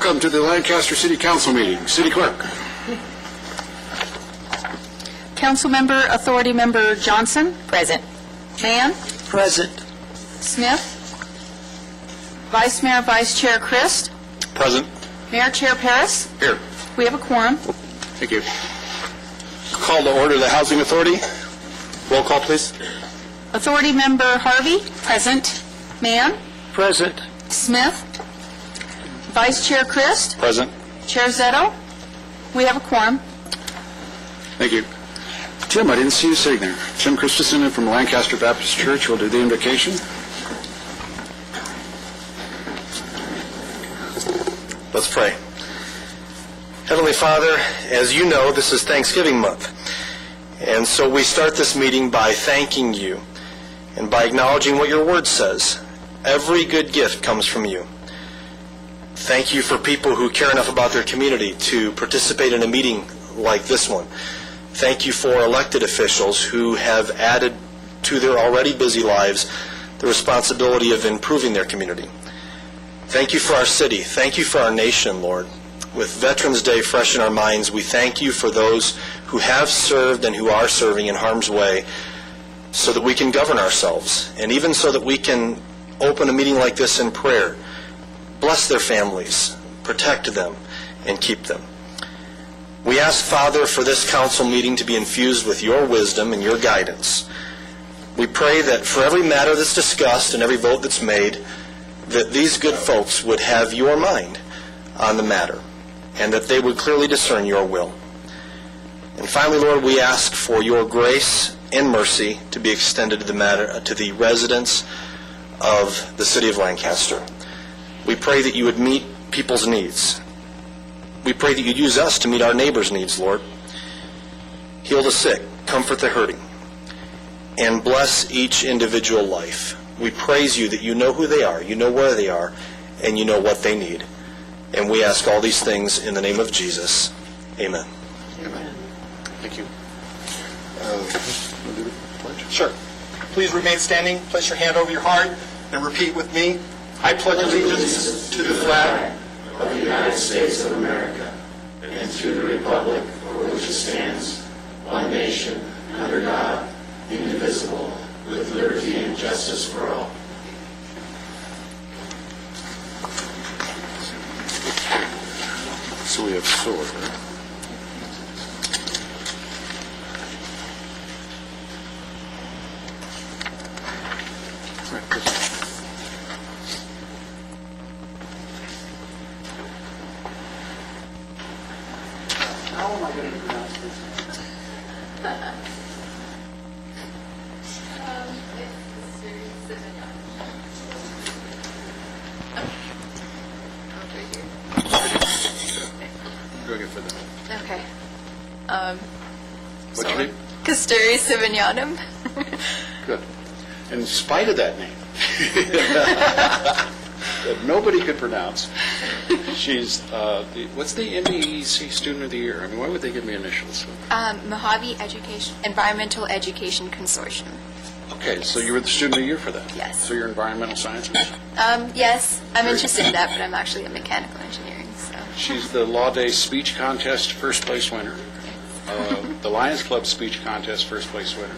Welcome to the Lancaster City Council meeting. City Clerk. Council Member, Authority Member Johnson. Present. Mann. Present. Smith. Vice Mayor, Vice Chair Christ. Present. Mayor Chair Paris. Here. We have a quorum. Thank you. Call to order the Housing Authority. Roll call, please. Authority Member Harvey. Present. Mann. Present. Smith. Vice Chair Christ. Present. Chair Zetto. We have a quorum. Thank you. Tim, I didn't see you sitting there. Tim Christensen from Lancaster Baptist Church will do the invocation. Let's pray. Heavenly Father, as you know, this is Thanksgiving month. And so we start this meeting by thanking you and by acknowledging what your word says. Every good gift comes from you. Thank you for people who care enough about their community to participate in a meeting like this one. Thank you for elected officials who have added to their already busy lives the responsibility of improving their community. Thank you for our city. Thank you for our nation, Lord. With Veterans Day fresh in our minds, we thank you for those who have served and who are serving in harm's way so that we can govern ourselves, and even so that we can open a meeting like this in prayer. Bless their families, protect them, and keep them. We ask, Father, for this council meeting to be infused with your wisdom and your guidance. We pray that for every matter that's discussed and every vote that's made, that these good folks would have your mind on the matter, and that they would clearly discern your will. And finally, Lord, we ask for your grace and mercy to be extended to the residents of the city of Lancaster. We pray that you would meet people's needs. We pray that you'd use us to meet our neighbors' needs, Lord. Heal the sick, comfort the hurting, and bless each individual life. We praise you that you know who they are, you know where they are, and you know what they need. And we ask all these things in the name of Jesus. Amen. Amen. Thank you. Sure. Please remain standing. Place your hand over your heart and repeat with me. I pledge allegiance to the flag of the United States of America and to the republic for which it stands, one nation, under God, indivisible, with liberty and justice for all. So we have sword. How am I going to pronounce this? Okay. What's your name? Custuri Sivanyanam. Good. In spite of that name, that nobody could pronounce, she's, what's the MEEC Student of the Year? I mean, why would they give me initials? Mojave Environmental Education Consortium. Okay, so you were the Student of the Year for that? Yes. So you're environmental sciences? Yes, I'm interested in that, but I'm actually in mechanical engineering. So. She's the Law Day Speech Contest first place winner. The Lions Club Speech Contest first place winner.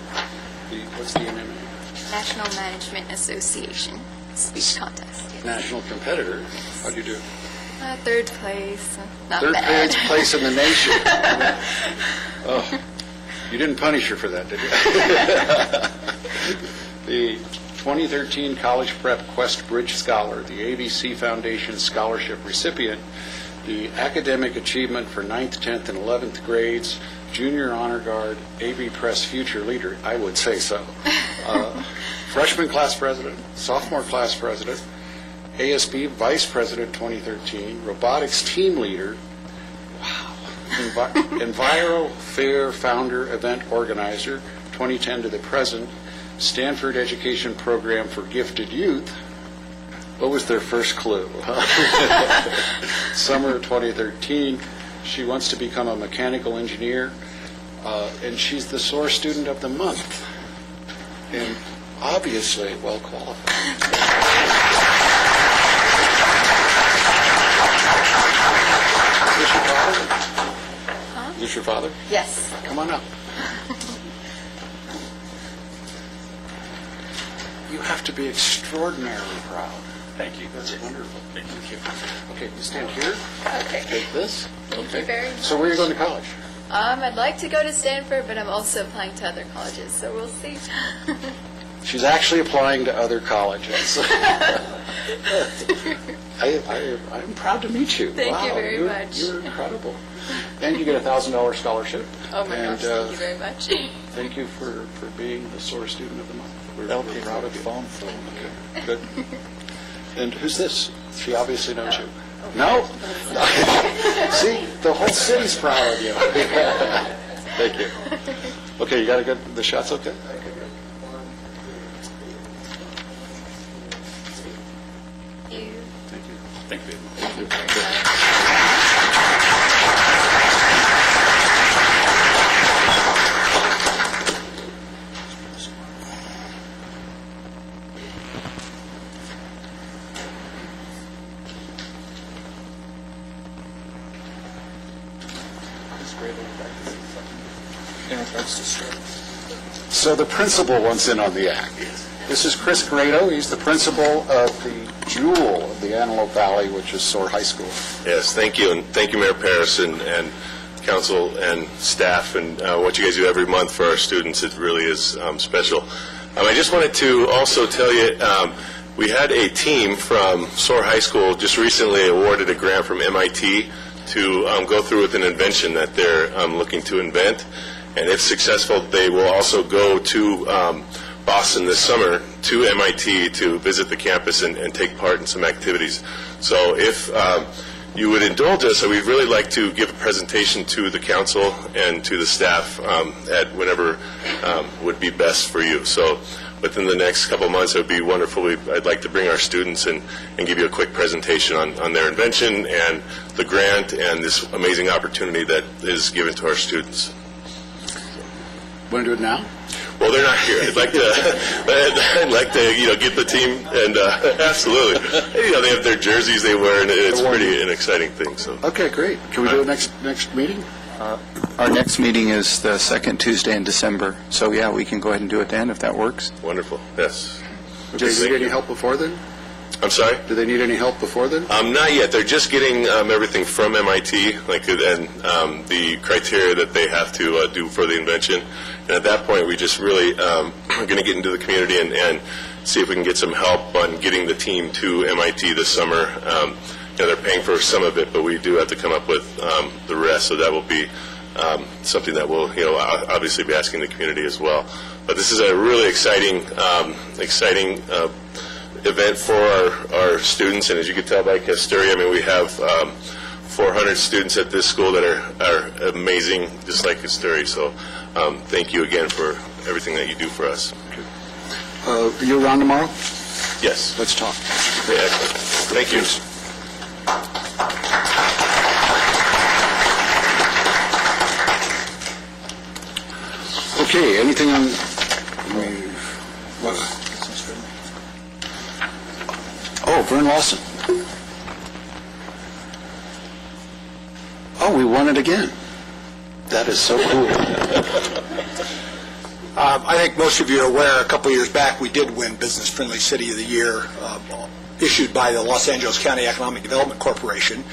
What's the NMA? National Management Association Speech Contest. Yes. National competitor. How'd you do? Third place. Not Third bad. place in the nation. Oh, you didn't punish her for that, did you? The 2013 College Prep Quest Bridge Scholar, the ABC Foundation Scholarship recipient, the Academic Achievement for 9th, 10th, and 11th grades, Junior Honor Guard, AV Press Future Leader, I would say so. Freshman Class President, Sophomore Class President, ASB Vice President 2013, Robotics Team Leader, wow, Enviro Fair Founder Event Organizer 2010 to the present, Stanford Education Program for Gifted Youth. What was their first clue? Summer 2013, she wants to become a mechanical engineer, and she's the SOAR Student of the Month, and obviously well qualified. Is this your father? Yes. Come on up. You have to be extraordinarily proud. Thank you. That's wonderful. Thank you. Okay, you stand here. Okay. Take this. Thank Okay. you very much. So where are you going to college? I'd like to go to Stanford, but I'm also applying to other colleges, so we'll see. She's actually applying to other colleges. I'm proud to meet you. Thank you Wow, very much. You're incredible. And you get a $1,000 scholarship. Oh my And, gosh, thank you very much. Thank you for being the SOAR Student of the Month. We're proud of you. phone for Okay, good. And who's this? She obviously knows you. No? See, the whole city's proud of you. Thank you. Okay, you got to get the shots okay? Thank you. Thank you. Thank you. So the principal wants in on the act. This is Chris Grado. He's the principal of the jewel of the Antelope Valley, which is SOAR High School. Yes, thank you, and thank you, Mayor Paris and council and staff, and what you guys do every month for our students. It really is special. I just wanted to also tell you, we had a team from SOAR High School just recently awarded a grant from MIT to go through with an invention that they're looking to invent, and if successful, they will also go to Boston this summer to MIT to visit the campus and take part in some activities. So if you would indulge us, we'd really like to give a presentation to the council and to the staff at whenever would be best for you. So within the next couple of months, it would be wonderful. I'd like to bring our students and give you a quick presentation on their invention and the grant and this amazing opportunity that is given to our students. Want to do it now? Well, they're not here. I'd like to, get the team, and absolutely, they have their jerseys they wear, and it's pretty an exciting thing. So, Okay, great. Can we do it next meeting? Our next meeting is the second Tuesday in December, so yeah, we can go ahead and do it then if that works. wonderful. Yes. Do they Thank need any you. help before then? I'm sorry. Do they need any help before then? Not yet. They're just getting everything from MIT, and the criteria that they have to do for the invention. And at that point, we just really are going to get into the community and see if we can get some help on getting the team to MIT this summer. They're paying for some of it, but we do have to come up with the rest. So that will be something that we'll, obviously be asking the community as well. But this is a really exciting event for our students, and as you can tell by Castoria, we have 400 students at this school that are amazing, just like Castoria. So thank you again for everything that you do for us. Are you around tomorrow? Yes. Let's talk. Okay, excellent. Thank you. Okay, anything on... Oh, Vern Lawson. Oh, we won it again. That is so cool. I think most of you are aware, a couple years back, we did win Business Friendly City of the Year, issued by the Los Angeles County Economic Development Corporation,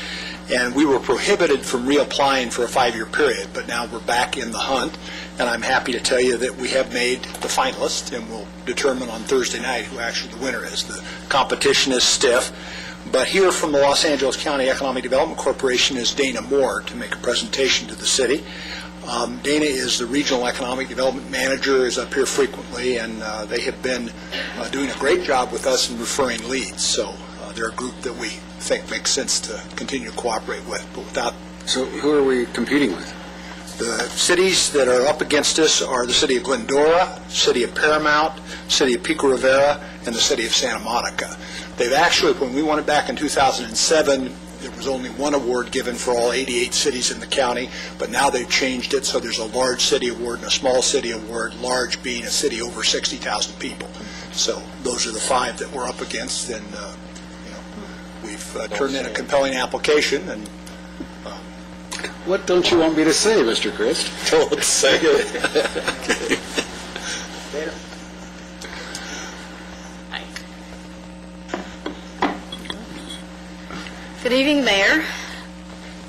and we were prohibited from reapplying for a 5-year period, but now we're back in the hunt, and I'm happy to tell you that we have made the finalists, and we'll determine on Thursday night who actually the winner is. The competition is stiff, but here from the Los Angeles County Economic Development Corporation is Dana Moore to make a presentation to the city. Dana is the Regional Economic Development Manager, is up here frequently, and they have been doing a great job with us in referring leads. So they're a group that we think makes sense to continue to cooperate with. But without So who are we competing with? the cities that are up against us are the city of Glendora, city of Paramount, city of Pico Rivera, and the city of Santa Monica. They've actually, when we won it back in 2007, there was only one award given for all 88 cities in the county, but now they've changed it, so there's a large city award and a small city award, large being a city over 60,000 people. So those are the 5 that we're up against, and we've turned in a compelling application, and What don't you want me to say, Mr. Christ? Don't say it. Good evening, Mayor,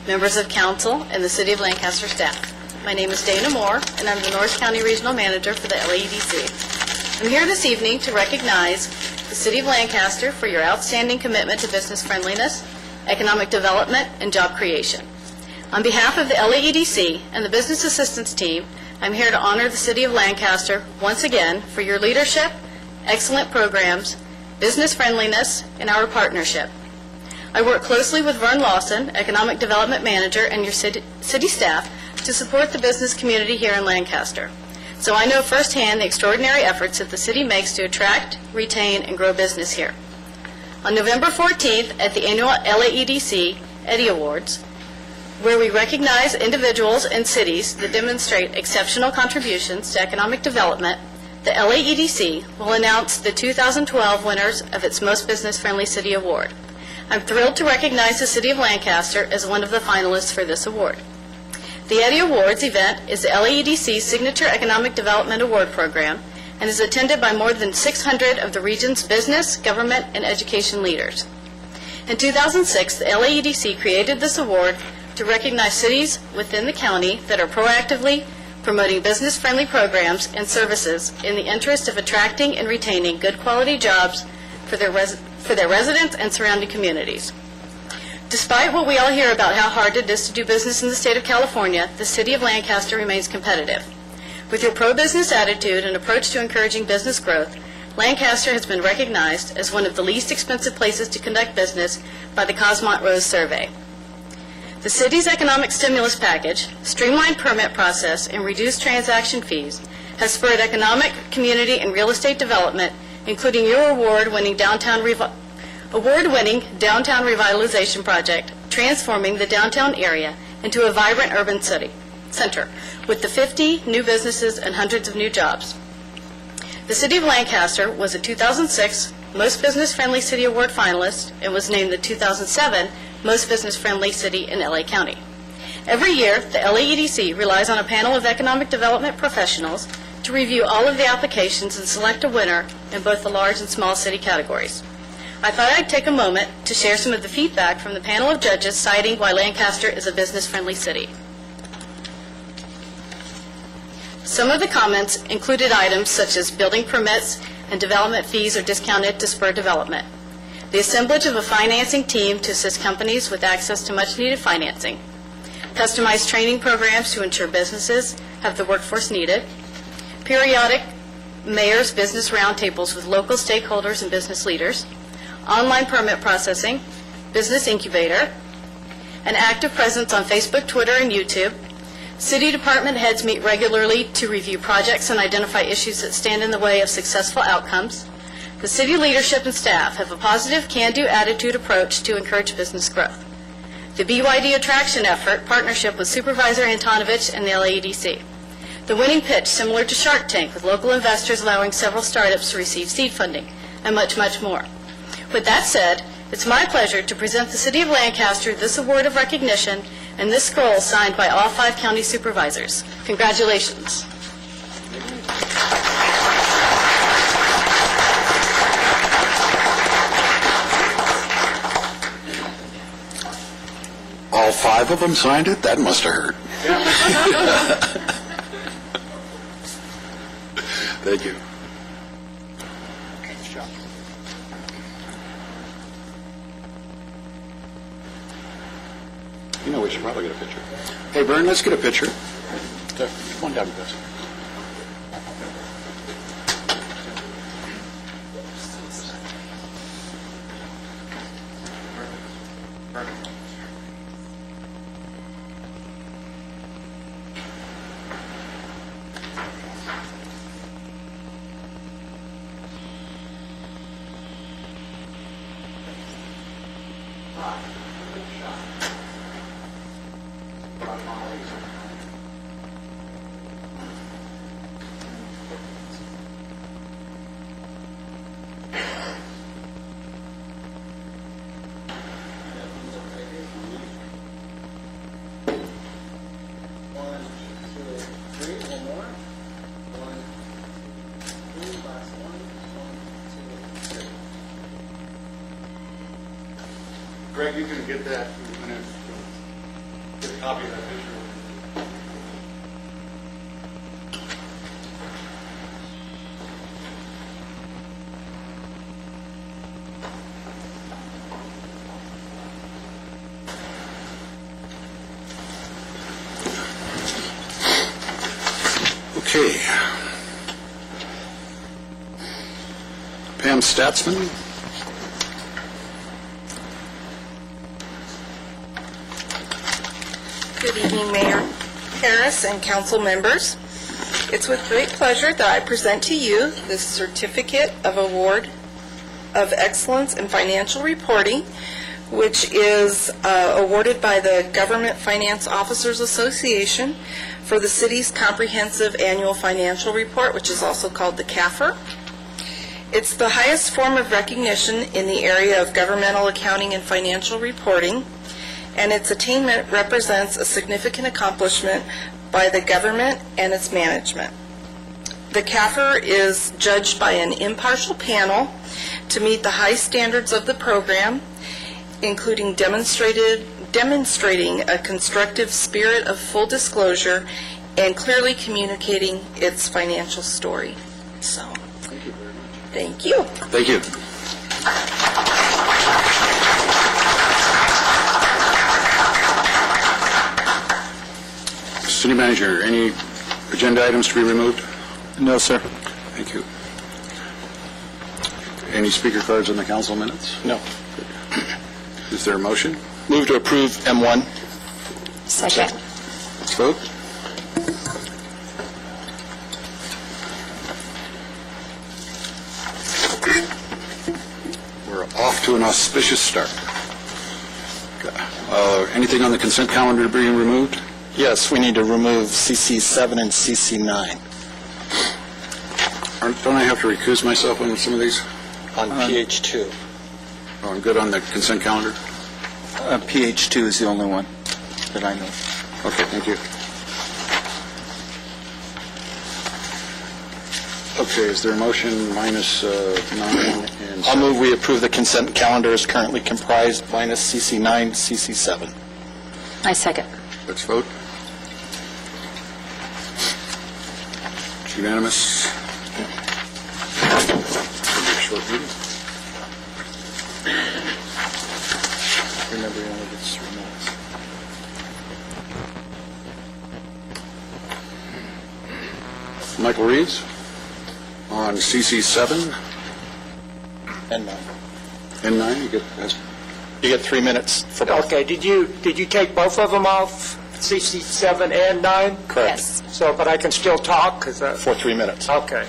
members of council, and the City of Lancaster staff. My name is Dana Moore, and I'm the North County Regional Manager for the LAEDC. I'm here this evening to recognize the City of Lancaster for your outstanding commitment to business friendliness, economic development, and job creation. On behalf of the LAEDC and the Business Assistance Team, I'm here to honor the City of Lancaster once again for your leadership, excellent programs, business friendliness, and our partnership. I work closely with Vern Lawson, Economic Development Manager, and your city staff to support the business community here in Lancaster. So I know firsthand the extraordinary efforts that the city makes to attract, retain, and grow business here. On November 14th, at the annual LAEDC Eddie Awards, where we recognize individuals and cities that demonstrate exceptional contributions to economic development, the LAEDC will announce the 2012 winners of its Most Business-Friendly City Award. I'm thrilled to recognize the City of Lancaster as one of the finalists for this award. The Eddie Awards event is the LAEDC's signature economic development award program and is attended by more than 600 of the region's business, government, and education leaders. In 2006, the LAEDC created this award to recognize cities within the county that are proactively promoting business-friendly programs and services in the interest of attracting and retaining good quality jobs for their residents and surrounding communities. Despite what we all hear about how hard it is to do business in the state of California, the City of Lancaster remains competitive. With your pro-business attitude and approach to encouraging business growth, Lancaster has been recognized as one of the least expensive places to conduct business by the Cosmont Rose Survey. The city's economic stimulus package, streamlined permit process, and reduced transaction fees has spurred economic, community, and real estate development, including your award-winning downtown revitalization project, transforming the downtown area into a vibrant urban center, with the 50 new businesses and hundreds of new jobs. The City of Lancaster was a 2006 Most Business-Friendly City Award finalist and was named the 2007 Most Business-Friendly City in LA County. Every year, the LAEDC relies on a panel of economic development professionals to review all of the applications and select a winner in both the large and small city categories. I thought I'd take a moment to share some of the feedback from the panel of judges citing why Lancaster is a business-friendly city. Some of the comments included items such as building permits and development fees are discounted to spur development, the assemblage of a financing team to assist companies with access to much-needed financing, customized training programs to ensure businesses have the workforce needed, periodic mayor's business roundtables with local stakeholders and business leaders, online permit processing, business incubator, an active presence on Facebook, Twitter, and YouTube. City department heads meet regularly to review projects and identify issues that stand in the way of successful outcomes. The city leadership and staff have a positive, can-do attitude approach to encourage business growth. The BYD Attraction Effort partnership with Supervisor Antonovich and the LAEDC. The winning pitch, similar to Shark Tank, with local investors allowing several startups to receive seed funding, and much, much more. With that said, it's my pleasure to present the City of Lancaster this award of recognition and this scroll signed by all 5 county supervisors. Congratulations. All 5 of them signed it? That must have hurt. Thank you. You know, we should probably get a picture. Hey, Vern, let's get a picture. Come on down with us. Greg, you can get that, get a copy of that picture. Okay. Pam Statsman. Good evening, Mayor Harris and council members. It's with great pleasure that I present to you the Certificate of Award of Excellence in Financial Reporting, which is awarded by the Government Finance Officers Association for the city's comprehensive annual financial report, which is also called the CAFR. It's the highest form of recognition in the area of governmental accounting and financial reporting, and its attainment represents a significant accomplishment by the government and its management. The CAFR is judged by an impartial panel to meet the high standards of the program, including demonstrating a constructive spirit of full disclosure and clearly communicating its financial story. So, thank you very much. Thank you. Thank you. City Manager, any agenda items to be removed? No, sir. Thank you. Any speaker cards on the council minutes? No. Is there a motion? Move to approve M1. Second. Let's vote. We're off to an auspicious start. Anything on the consent calendar being removed? Yes, we need to remove CC7 and CC9 Don't I have to recuse myself on some of these? on PH2. Oh, I'm good on the consent calendar? PH2 is the only one that I know. Okay, thank you. Okay, is there a motion minus 9 and 7? I'll move we approve the consent calendar as currently comprised minus CC9, CC7. I second. Let's vote. It's unanimous. It'll be a short meeting. Remember, you only get 3 minutes. Michael Reeves on CC7 And 9. and 9. You get 3 minutes for both. Okay, did you take both of them off, CC7 and 9? Correct. Yes. So, but I can still talk, 'cause For 3 minutes. okay.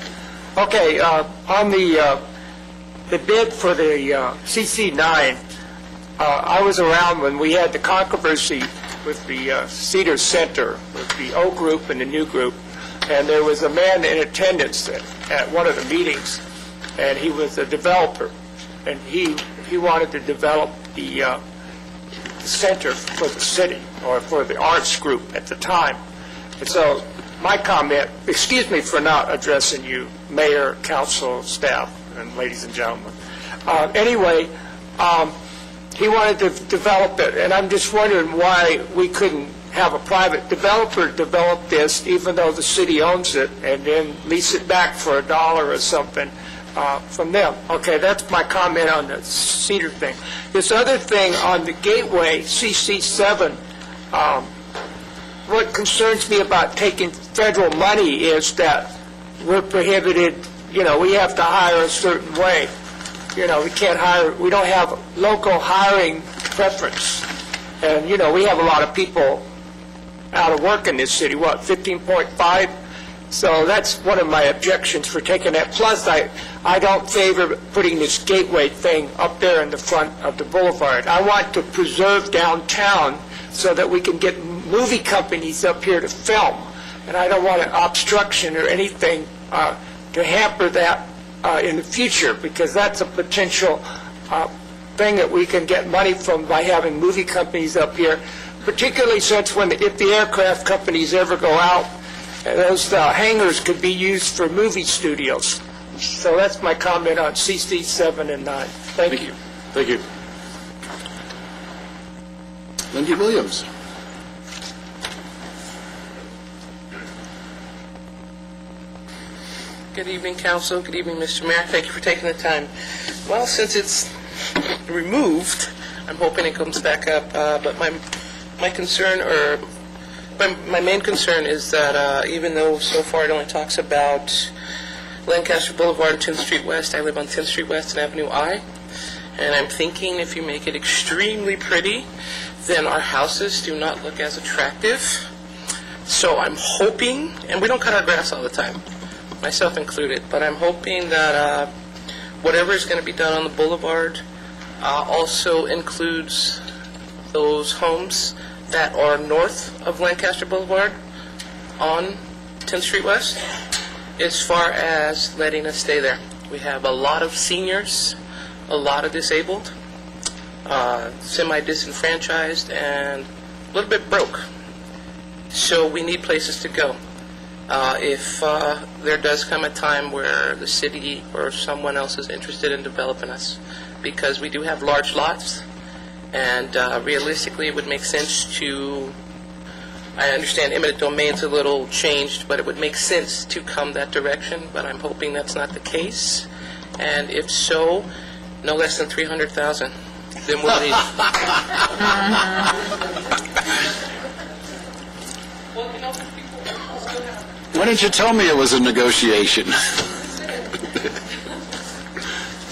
Okay, on the bid for the CC9, I was around when we had the controversy with the Cedar Center, with the old group and the new group, and there was a man in attendance at one of the meetings, and he was a developer, and he wanted to develop the center for the city, or for the arts group at the time. And so my comment, excuse me for not addressing you, mayor, council, staff, and ladies and gentlemen. Anyway, he wanted to develop it, and I'm just wondering why we couldn't have a private developer develop this, even though the city owns it, and then lease it back for $1 or something from them. Okay, that's my comment on the Cedar thing. This other thing on the Gateway, CC7, what concerns me about taking federal money is that we're prohibited, we have to hire a certain way. We can't hire, we don't have local hiring preference. And, we have a lot of people out of work in this city, 15.5? So that's one of my objections for taking that. Plus, I don't favor putting this Gateway thing up there in the front of the boulevard. I want to preserve downtown so that we can get movie companies up here to film. And I don't want an obstruction or anything to hamper that in the future, because that's a potential thing that we can get money from by having movie companies up here, particularly since if the aircraft companies ever go out, those hangars could be used for movie studios. So that's my comment on CC7 and 9. Thank you. Thank you. Lindy Williams. Good evening, Council. Good evening, Mr. Mayor. Thank you for taking the time. Well, since it's removed, I'm hoping it comes back up. But my concern, or my main concern, is that even though so far it only talks about Lancaster Boulevard and 10th Street West, I live on 10th Street West and Avenue I, and I'm thinking if you make it extremely pretty, then our houses do not look as attractive. So I'm hoping, and we don't cut our grass all the time, myself included, but I'm hoping that whatever is going to be done on the boulevard also includes those homes that are north of Lancaster Boulevard on 10th Street West, as far as letting us stay there. We have a lot of seniors, a lot of disabled, semi-disenfranchised, and a little bit broke. So we need places to go. If there does come a time where the city or someone else is interested in developing us, because we do have large lots, and realistically it would make sense to, I understand eminent domain's a little changed, but it would make sense to come that direction, but I'm hoping that's not the case, and if so, no less than 300,000. Then we'll leave. Well, you know, people still have... Why didn't you tell me it was a negotiation?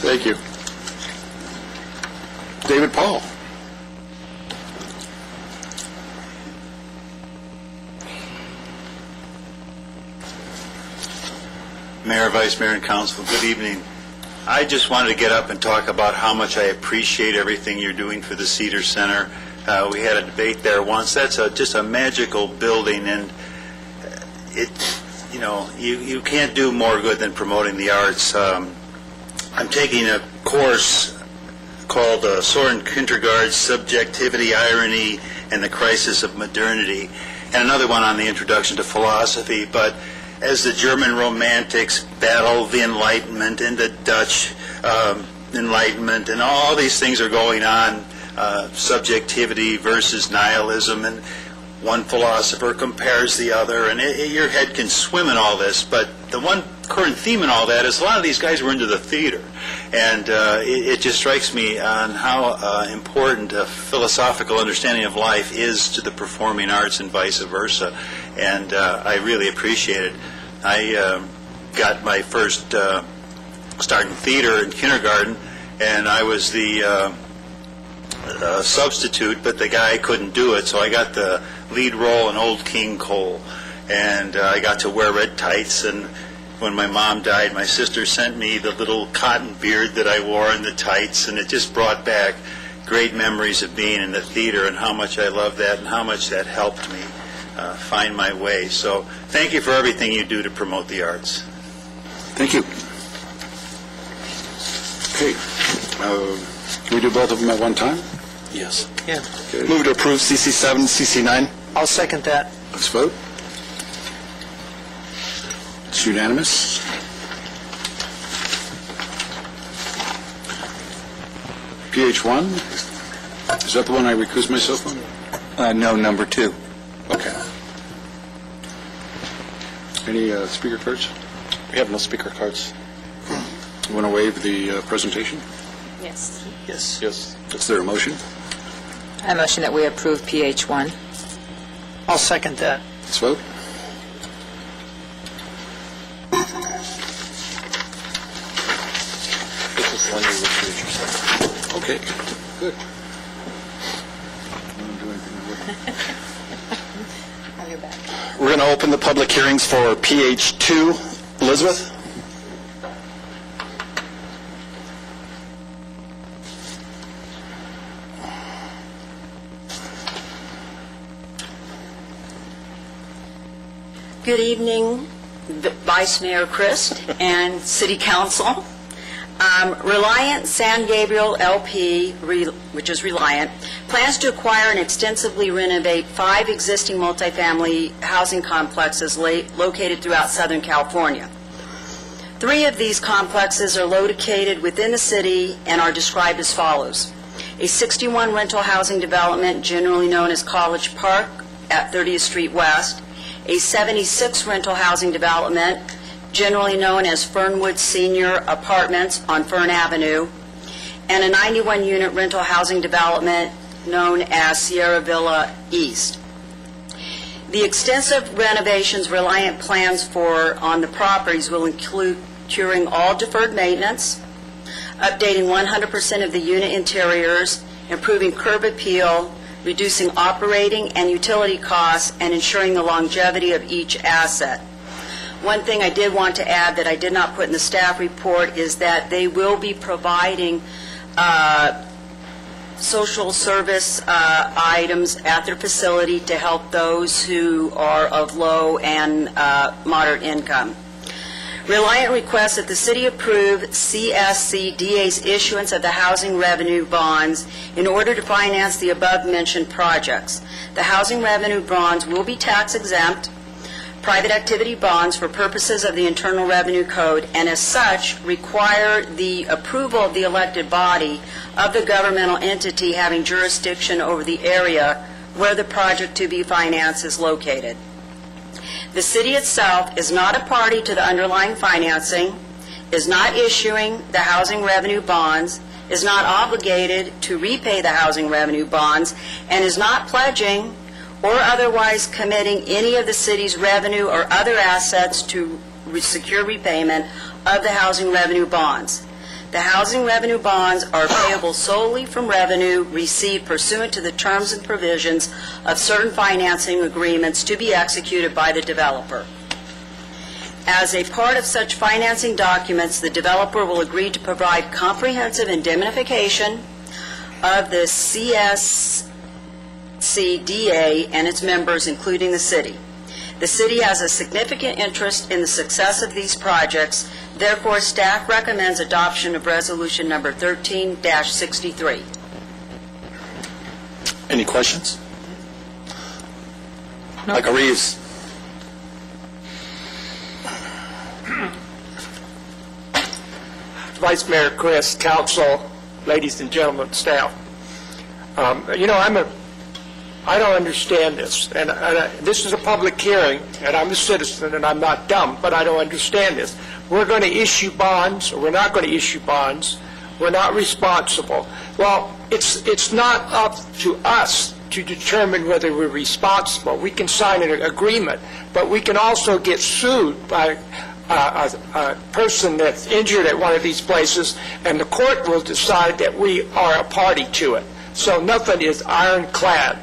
Thank you. David Paul. Mayor, Vice Mayor, and Council, good evening. I just wanted to get up and talk about how much I appreciate everything you're doing for the Cedar Center. We had a debate there once. That's just a magical building, and you can't do more good than promoting the arts. I'm taking a course called Soren Kierkegaard's Subjectivity, Irony, and the Crisis of Modernity, and another one on the Introduction to Philosophy. But as the German Romantics battle the Enlightenment and the Dutch Enlightenment, and all these things are going on, subjectivity versus nihilism, and one philosopher compares the other, and your head can swim in all this, but the one current theme in all that is a lot of these guys were into the theater, and it just strikes me on how important a philosophical understanding of life is to the performing arts and vice versa, and I really appreciate it. I got my first start in theater in kindergarten, and I was the substitute, but the guy couldn't do it, so I got the lead role in Old King Cole, and I got to wear red tights, and when my mom died, my sister sent me the little cotton beard that I wore and the tights, and it just brought back great memories of being in the theater and how much I loved that and how much that helped me find my way. So thank you for everything you do to promote the arts. Thank you. Okay. Can we do both of them at one time? Yes. Yeah. Okay. Move to approve CC7, CC9. I'll second that. Let's vote. It's unanimous. PH1, is that the one I recused myself on? No, number 2. Okay. Any speaker cards? We have no speaker cards. You want to waive the presentation? Yes. Yes. Yes. Is there a motion? I motion that we approve PH1. I'll second that. Let's vote. This is one you recruit yourself. Okay, good. I'll go back. We're going to open the public hearings for PH2. Elizabeth? Good evening, Vice Mayor Christ and City Council. Reliant San Gabriel LP, which is Reliant, plans to acquire and extensively renovate 5 existing multifamily housing complexes located throughout Southern California. 3 of these complexes are located within the city and are described as follows. a 61 rental housing development generally known as College Park at 30th Street West, a 76 rental housing development generally known as Fernwood Senior Apartments on Fern Avenue, and a 91-unit rental housing development known as Sierra Villa East. The extensive renovations Reliant plans for on the properties will include curing all deferred maintenance, updating 100% of the unit interiors, improving curb appeal, reducing operating and utility costs, and ensuring the longevity of each asset. One thing I did want to add that I did not put in the staff report is that they will be providing social service items at their facility to help those who are of low and moderate income. Reliant requests that the city approve CSCDA's issuance of the housing revenue bonds in order to finance the above-mentioned projects. The housing revenue bonds will be tax exempt, private activity bonds for purposes of the Internal Revenue Code, and as such require the approval of the elected body of the governmental entity having jurisdiction over the area where the project to be financed is located. The city itself is not a party to the underlying financing, is not issuing the housing revenue bonds, is not obligated to repay the housing revenue bonds, and is not pledging or otherwise committing any of the city's revenue or other assets to secure repayment of the housing revenue bonds. The housing revenue bonds are payable solely from revenue received pursuant to the terms and provisions of certain financing agreements to be executed by the developer. As a part of such financing documents, the developer will agree to provide comprehensive indemnification of the CSCDA and its members, including the city. The city has a significant interest in the success of these projects. Therefore, staff recommends adoption of resolution number 13-63. Any questions? No. Michael Reeves. Vice Mayor Chris, council, ladies and gentlemen, staff. I don't understand this, and this is a public hearing, and I'm a citizen, and I'm not dumb, but I don't understand this. We're going to issue bonds, or we're not going to issue bonds. We're not responsible. Well, it's not up to us to determine whether we're responsible. We can sign an agreement, but we can also get sued by a person that's injured at one of these places, and the court will decide that we are a party to it. So nothing is ironclad.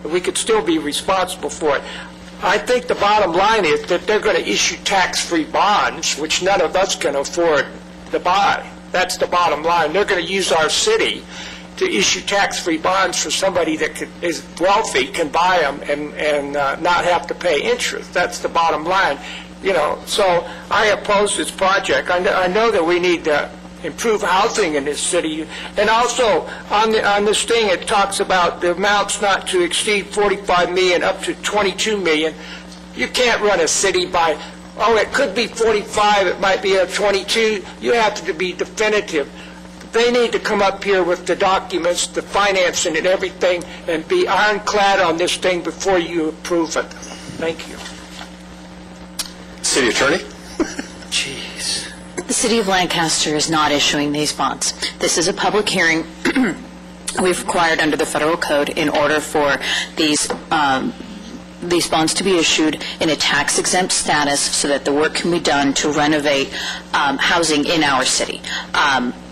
We could still be responsible for it. I think the bottom line is that they're going to issue tax-free bonds, which none of us can afford to buy. That's the bottom line. They're going to use our city to issue tax-free bonds for somebody that is wealthy, can buy them, and not have to pay interest. That's the bottom line. So I oppose this project. I know that we need to improve housing in this city. And also, on this thing, it talks about the amounts not to exceed $45 million up to $22 million. You can't run a city by, it could be 45, it might be a 22. You have to be definitive. They need to come up here with the documents, the financing and everything, and be ironclad on this thing before you approve it. Thank you. City Attorney? Jeez. The City of Lancaster is not issuing these bonds. This is a public hearing we've required under the federal code in order for these bonds to be issued in a tax-exempt status so that the work can be done to renovate housing in our city.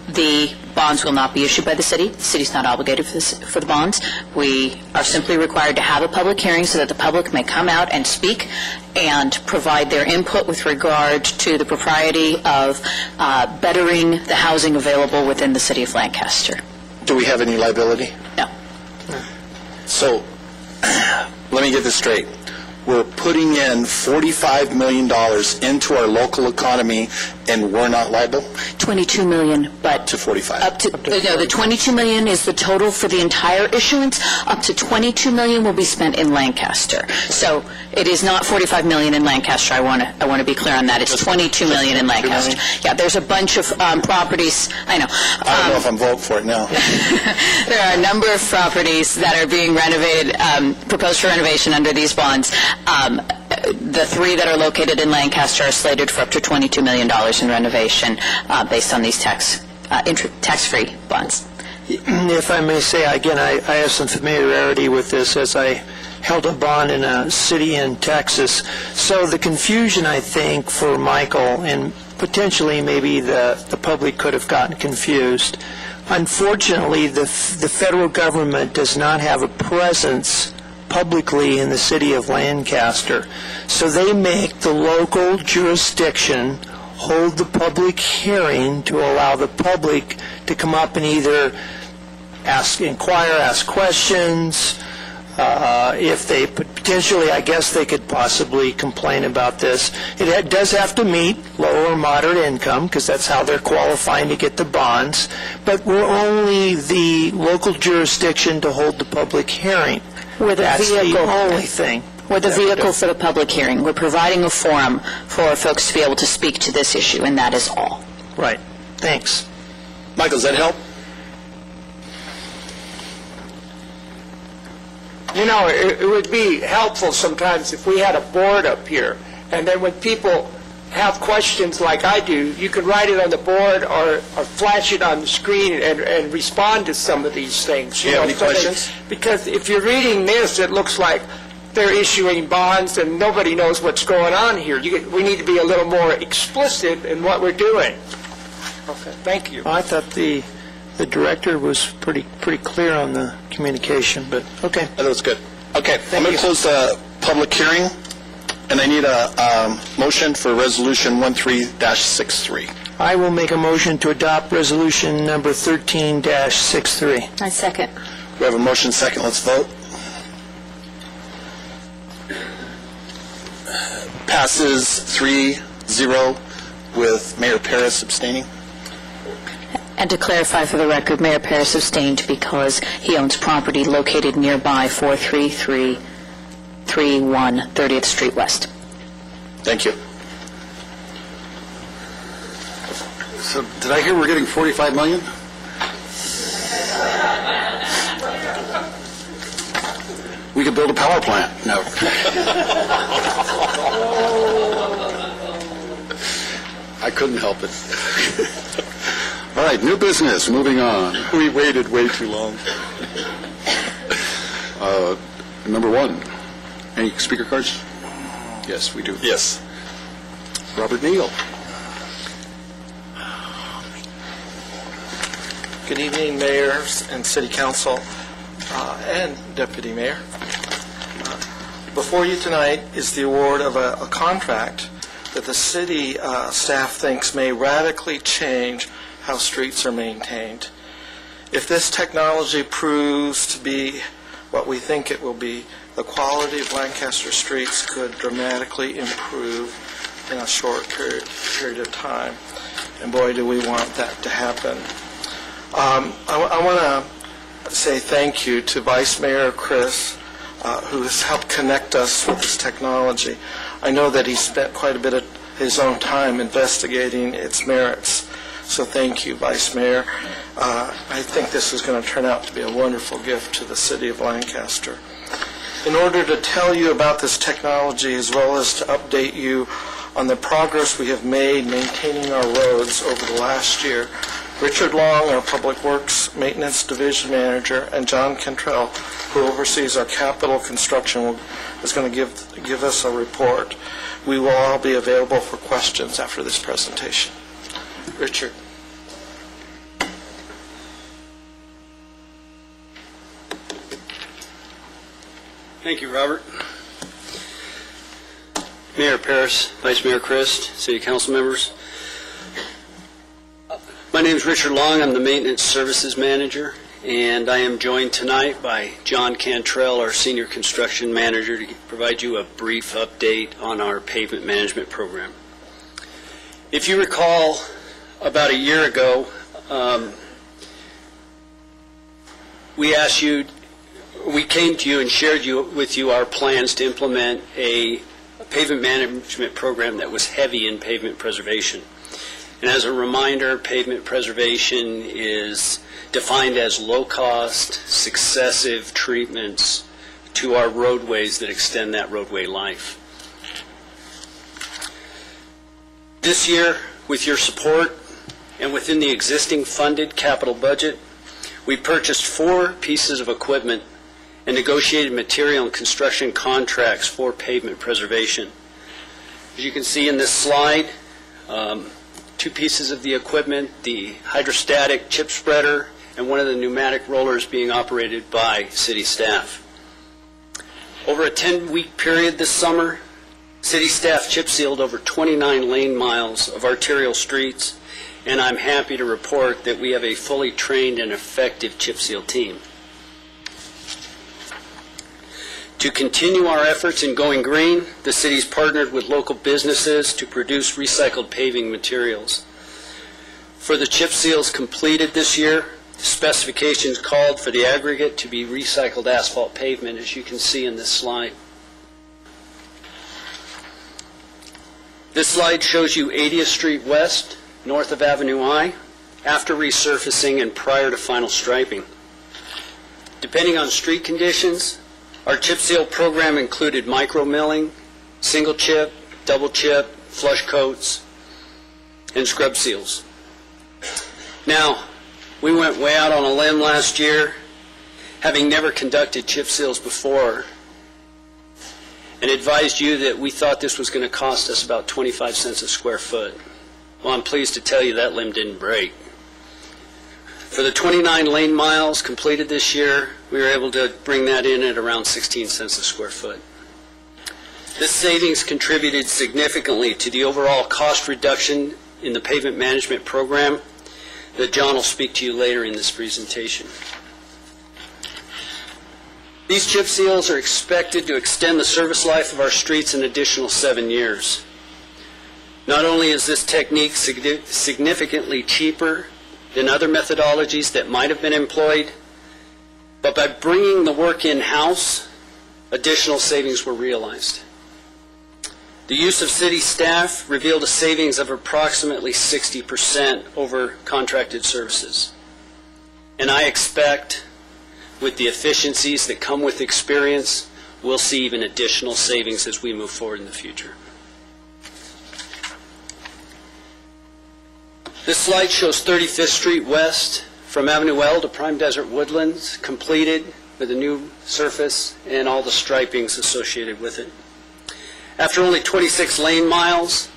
The bonds will not be issued by the city. The city's not obligated for the bonds. We are simply required to have a public hearing so that the public may come out and speak and provide their input with regard to the propriety of bettering the housing available within the city of Lancaster. Do we have any liability? No. So, let me get this straight. we're putting in $45 million into our local economy, and we're not liable? $22 million, but... To 45. No, the $22 million is the total for the entire issuance. Up to $22 million will be spent in Lancaster. So it is not $45 million in Lancaster. I want to be clear on that. It's $22 million in Lancaster. Yeah, there's a bunch of properties. I know. I don't know if I'm voting for it now. There are a number of properties that are being renovated, proposed for renovation under these bonds. The three that are located in Lancaster are slated for up to $22 million in renovation based on these tax-free bonds. If I may say, again, I have some familiarity with this as I held a bond in a city in Texas. So the confusion, I think, for Michael, and potentially maybe the public could have gotten confused. Unfortunately, the federal government does not have a presence publicly in the city of Lancaster. So they make the local jurisdiction hold the public hearing to allow the public to come up and either ask questions. If they potentially, I guess they could possibly complain about this. It does have to meet low or moderate income because that's how they're qualifying to get the bonds. But we're only the local jurisdiction to hold the public hearing. That's the only thing. We're the vehicle for the public hearing. We're providing a forum for folks to be able to speak to this issue, and that is all. Right. Thanks. Michael, does that help? You know, it would be helpful sometimes if we had a board up here, and then when people have questions like I do, you can write it on the board or flash it on the screen and respond to some of these things. Do you have any questions? Because if you're reading this, it looks like they're issuing bonds and nobody knows what's going on here. We need to be a little more explicit in what we're doing. Okay, thank you. I thought the director was pretty clear on the communication, but okay. That was good. Okay, I'm going to close the public hearing, and I need a motion for Resolution 13-63. I will make a motion to adopt Resolution number 13-63. I second. We have a motion second. Let's vote. Passes 3-0 with Mayor Paris abstaining. And to clarify for the record, Mayor Paris abstained because he owns property located nearby 43331 30th Street West. Thank you. So did I hear we're getting $45 million? We could build a power plant. No. I couldn't help it. All right, new business, moving on. We waited way too long. Number one, any speaker cards? Yes, we do. Yes. Robert Neal. Good evening, mayors and city council and deputy mayor. Before you tonight is the award of a contract that the city staff thinks may radically change how streets are maintained. If this technology proves to be what we think it will be, the quality of Lancaster streets could dramatically improve in a short period of time. And boy, do we want that to happen. I want to say thank you to Vice Mayor Chris, who has helped connect us with this technology. I know that he spent quite a bit of his own time investigating its merits. So thank you, Vice Mayor. I think this is going to turn out to be a wonderful gift to the city of Lancaster. In order to tell you about this technology as well as to update you on the progress we have made maintaining our roads over the last year, Richard Long, our Public Works Maintenance Division Manager, and John Cantrell, who oversees our capital construction, is going to give us a report. We will all be available for questions after this presentation. Richard. Thank you, Robert. Mayor Paris, Vice Mayor Christ, City Council members. My name is Richard Long. I'm the Maintenance Services Manager and I am joined tonight by John Cantrell, our Senior Construction Manager, to provide you a brief update on our pavement management program. If you recall, about a year ago, we came to you and shared with you our plans to implement a pavement management program that was heavy in pavement preservation. And as a reminder, pavement preservation is defined as low-cost, successive treatments to our roadways that extend that roadway life. This year, with your support and within the existing funded capital budget, we purchased 4 pieces of equipment and negotiated material and construction contracts for pavement preservation. As you can see in this slide, 2 pieces of the equipment, the hydrostatic chip spreader and one of the pneumatic rollers being operated by city staff. Over a 10-week period this summer, city staff chip sealed over 29 lane miles of arterial streets, and I'm happy to report that we have a fully trained and effective chip seal team. To continue our efforts in going green, the city's partnered with local businesses to produce recycled paving materials. For the chip seals completed this year, specifications called for the aggregate to be recycled asphalt pavement, as you can see in this slide. This slide shows you 80th Street West, north of Avenue I, after resurfacing and prior to final striping. Depending on street conditions, our chip seal program included micro milling, single chip, double chip, flush coats, and scrub seals. Now, we went way out on a limb last year, having never conducted chip seals before, and advised you that we thought this was going to cost us about 25 cents a square foot. Well, I'm pleased to tell you that limb didn't break. For the 29 lane miles completed this year, we were able to bring that in at around 16 cents a square foot. This savings contributed significantly to the overall cost reduction in the pavement management program that John will speak to you later in this presentation. These chip seals are expected to extend the service life of our streets an additional 7 years. Not only is this technique significantly cheaper than other methodologies that might have been employed, but by bringing the work in-house, additional savings were realized. The use of city staff revealed a savings of approximately 60% over contracted services. And I expect, with the efficiencies that come with experience, we'll see even additional savings as we move forward in the future. This slide shows 35th Street West from Avenue L to Prime Desert Woodlands, completed with a new surface and all the stripings associated with it. After only 26 lane miles,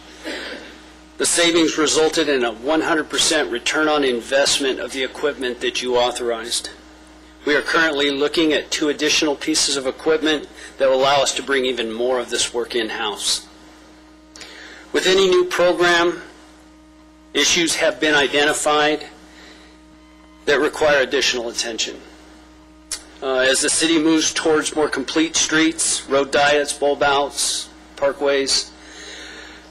the savings resulted in a 100% return on investment of the equipment that you authorized. We are currently looking at 2 additional pieces of equipment that will allow us to bring even more of this work in-house. With any new program, issues have been identified that require additional attention. As the city moves towards more complete streets, road diets, bulb outs, parkways,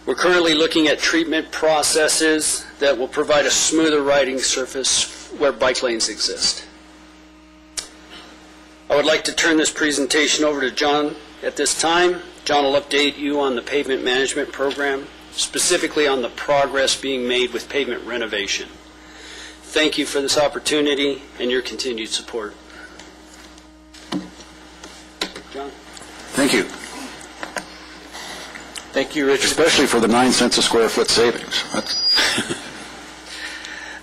we're currently looking at treatment processes that will provide a smoother riding surface where bike lanes exist. I would like to turn this presentation over to John at this time. John will update you on the pavement management program, specifically on the progress being made with pavement renovation. Thank you for this opportunity and your continued support. John? Thank you. Thank you, Richard. Especially for the 9 cents a square foot savings.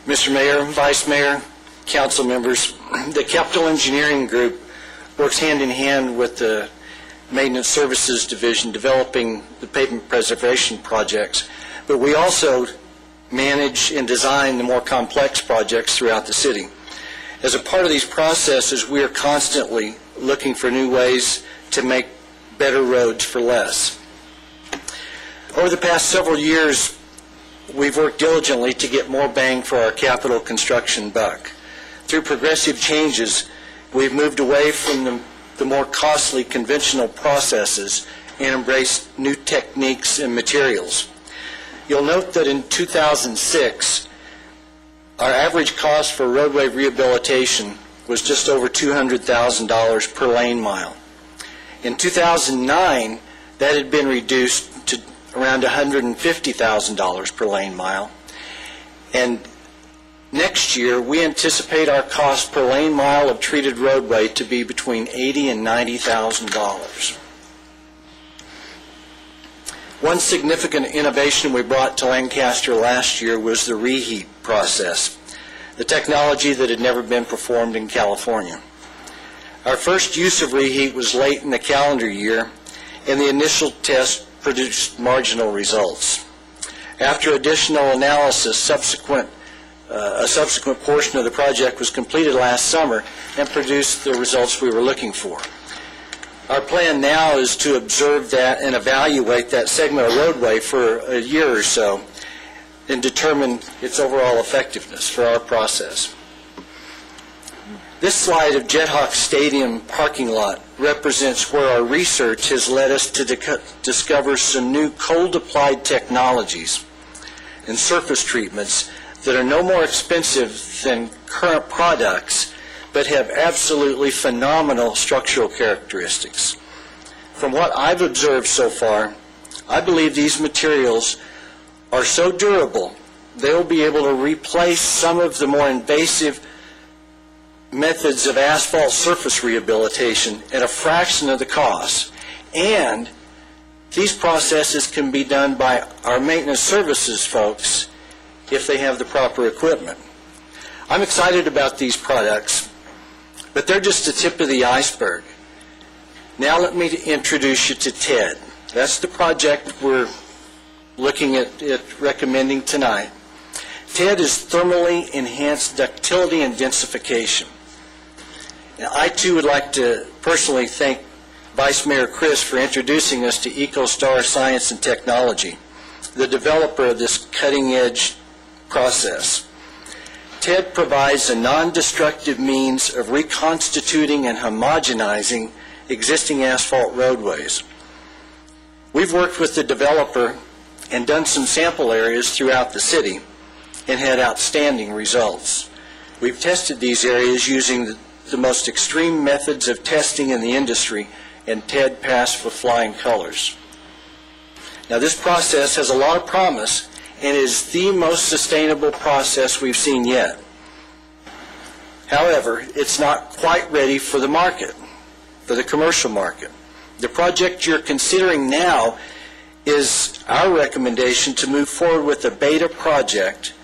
Mr. Mayor, Vice Mayor, council members, the Capital Engineering Group works hand in hand with the Maintenance Services Division developing the pavement preservation projects, but we also manage and design the more complex projects throughout the city. As a part of these processes, we are constantly looking for new ways to make better roads for less. Over the past several years, we've worked diligently to get more bang for our capital construction buck. Through progressive changes, we've moved away from the more costly conventional processes and embraced new techniques and materials. You'll note that in 2006, our average cost for roadway rehabilitation was just over $200,000 per lane mile. In 2009, that had been reduced to around $150,000 per lane mile. And next year, we anticipate our cost per lane mile of treated roadway to be between $80,000 and $90,000. One significant innovation we brought to Lancaster last year was the reheat process, the technology that had never been performed in California. Our first use of reheat was late in the calendar year, and the initial test produced marginal results. After additional analysis, a subsequent portion of the project was completed last summer and produced the results we were looking for. Our plan now is to observe that and evaluate that segment of roadway for a year or so and determine its overall effectiveness for our process. This slide of Jethawk Stadium parking lot represents where our research has led us to discover some new cold-applied technologies and surface treatments that are no more expensive than current products, but have absolutely phenomenal structural characteristics. From what I've observed so far, I believe these materials are so durable, they'll be able to replace some of the more invasive methods of asphalt surface rehabilitation at a fraction of the cost. And these processes can be done by our maintenance services folks if they have the proper equipment. I'm excited about these products, but they're just the tip of the iceberg. Now let me introduce you to TED. That's the project we're looking at recommending tonight. TED is thermally enhanced ductility and densification. Now, I too would like to personally thank Vice Mayor Chris for introducing us to EcoStar Science and Technology, the developer of this cutting-edge process. TED provides a non-destructive means of reconstituting and homogenizing existing asphalt roadways. We've worked with the developer and done some sample areas throughout the city and had outstanding results. We've tested these areas using the most extreme methods of testing in the industry, and TED passed with flying colors. Now, this process has a lot of promise and is the most sustainable process we've seen yet. However, it's not quite ready for the market, for the commercial market. The project you're considering now is our recommendation to move forward with a beta project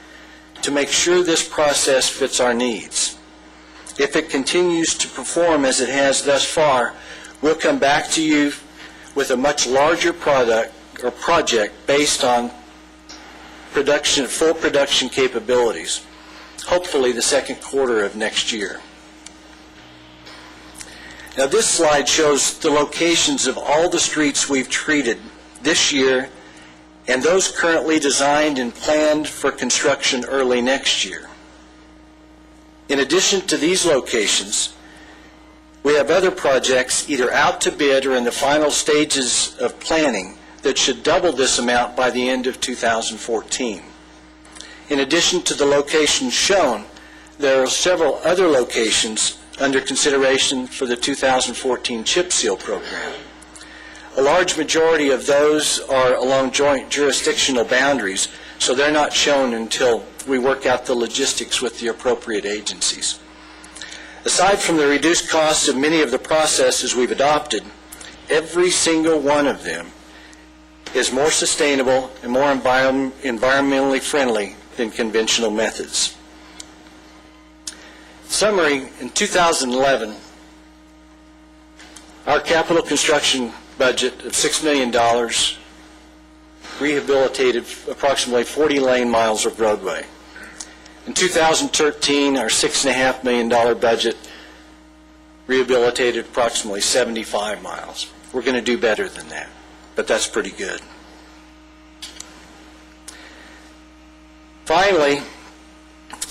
to make sure this process fits our needs. If it continues to perform as it has thus far, we'll come back to you with a much larger product or project based on full production capabilities, hopefully the second quarter of next year. Now, this slide shows the locations of all the streets we've treated this year and those currently designed and planned for construction early next year. In addition to these locations, we have other projects either out to bid or in the final stages of planning that should double this amount by the end of 2014. In addition to the locations shown, there are several other locations under consideration for the 2014 chip seal program. A large majority of those are along joint jurisdictional boundaries, so they're not shown until we work out the logistics with the appropriate agencies. Aside from the reduced costs of many of the processes we've adopted, every single one of them is more sustainable and more environmentally friendly than conventional methods. Summary, in 2011, our capital construction budget of $6 million rehabilitated approximately 40 lane miles of roadway. In 2013, our $6.5 million budget rehabilitated approximately 75 miles. We're going to do better than that, but that's pretty good. Finally,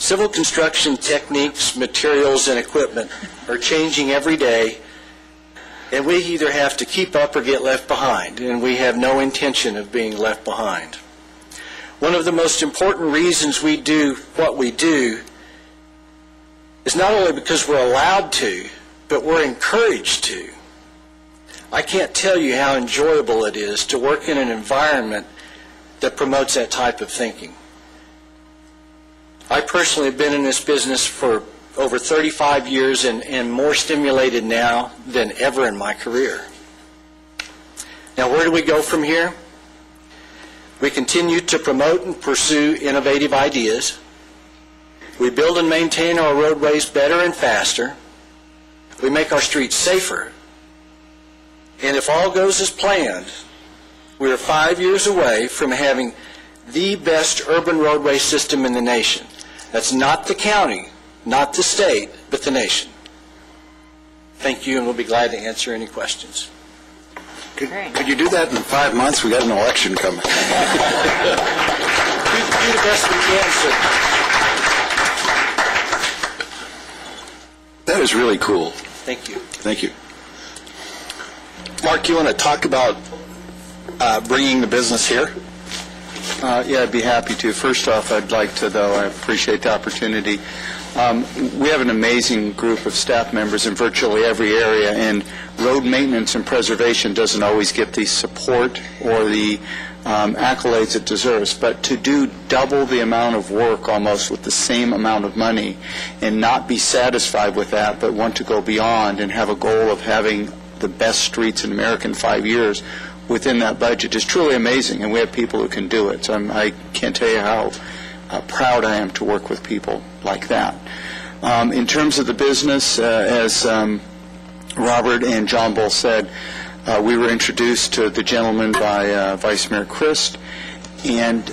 Civil construction techniques, materials, and equipment are changing every day, and we either have to keep up or get left behind, and we have no intention of being left behind. One of the most important reasons we do what we do is not only because we're allowed to, but we're encouraged to. I can't tell you how enjoyable it is to work in an environment that promotes that type of thinking. I personally have been in this business for over 35 years and more stimulated now than ever in my career. Now, where do we go from here? We continue to promote and pursue innovative ideas. We build and maintain our roadways better and faster. We make our streets safer. And if all goes as planned, we are 5 years away from having the best urban roadway system in the nation. That's not the county, not the state, but the nation. Thank you, and we'll be glad to answer any questions. Could you do that in 5 months? We got an election coming. Do the best we can, sir. That is really cool. Thank you. Thank you. Mark, you want to talk about bringing the business here? Yeah, I'd be happy to. First off, I'd like to, though, I appreciate the opportunity. We have an amazing group of staff members in virtually every area, and road maintenance and preservation doesn't always get the support or the accolades it deserves. But to do double the amount of work almost with the same amount of money and not be satisfied with that, but want to go beyond and have a goal of having the best streets in America in 5 years within that budget is truly amazing, and we have people who can do it. So I can't tell you how proud I am to work with people like that. In terms of the business, as Robert and John both said, we were introduced to the gentleman by Vice Mayor Christ, and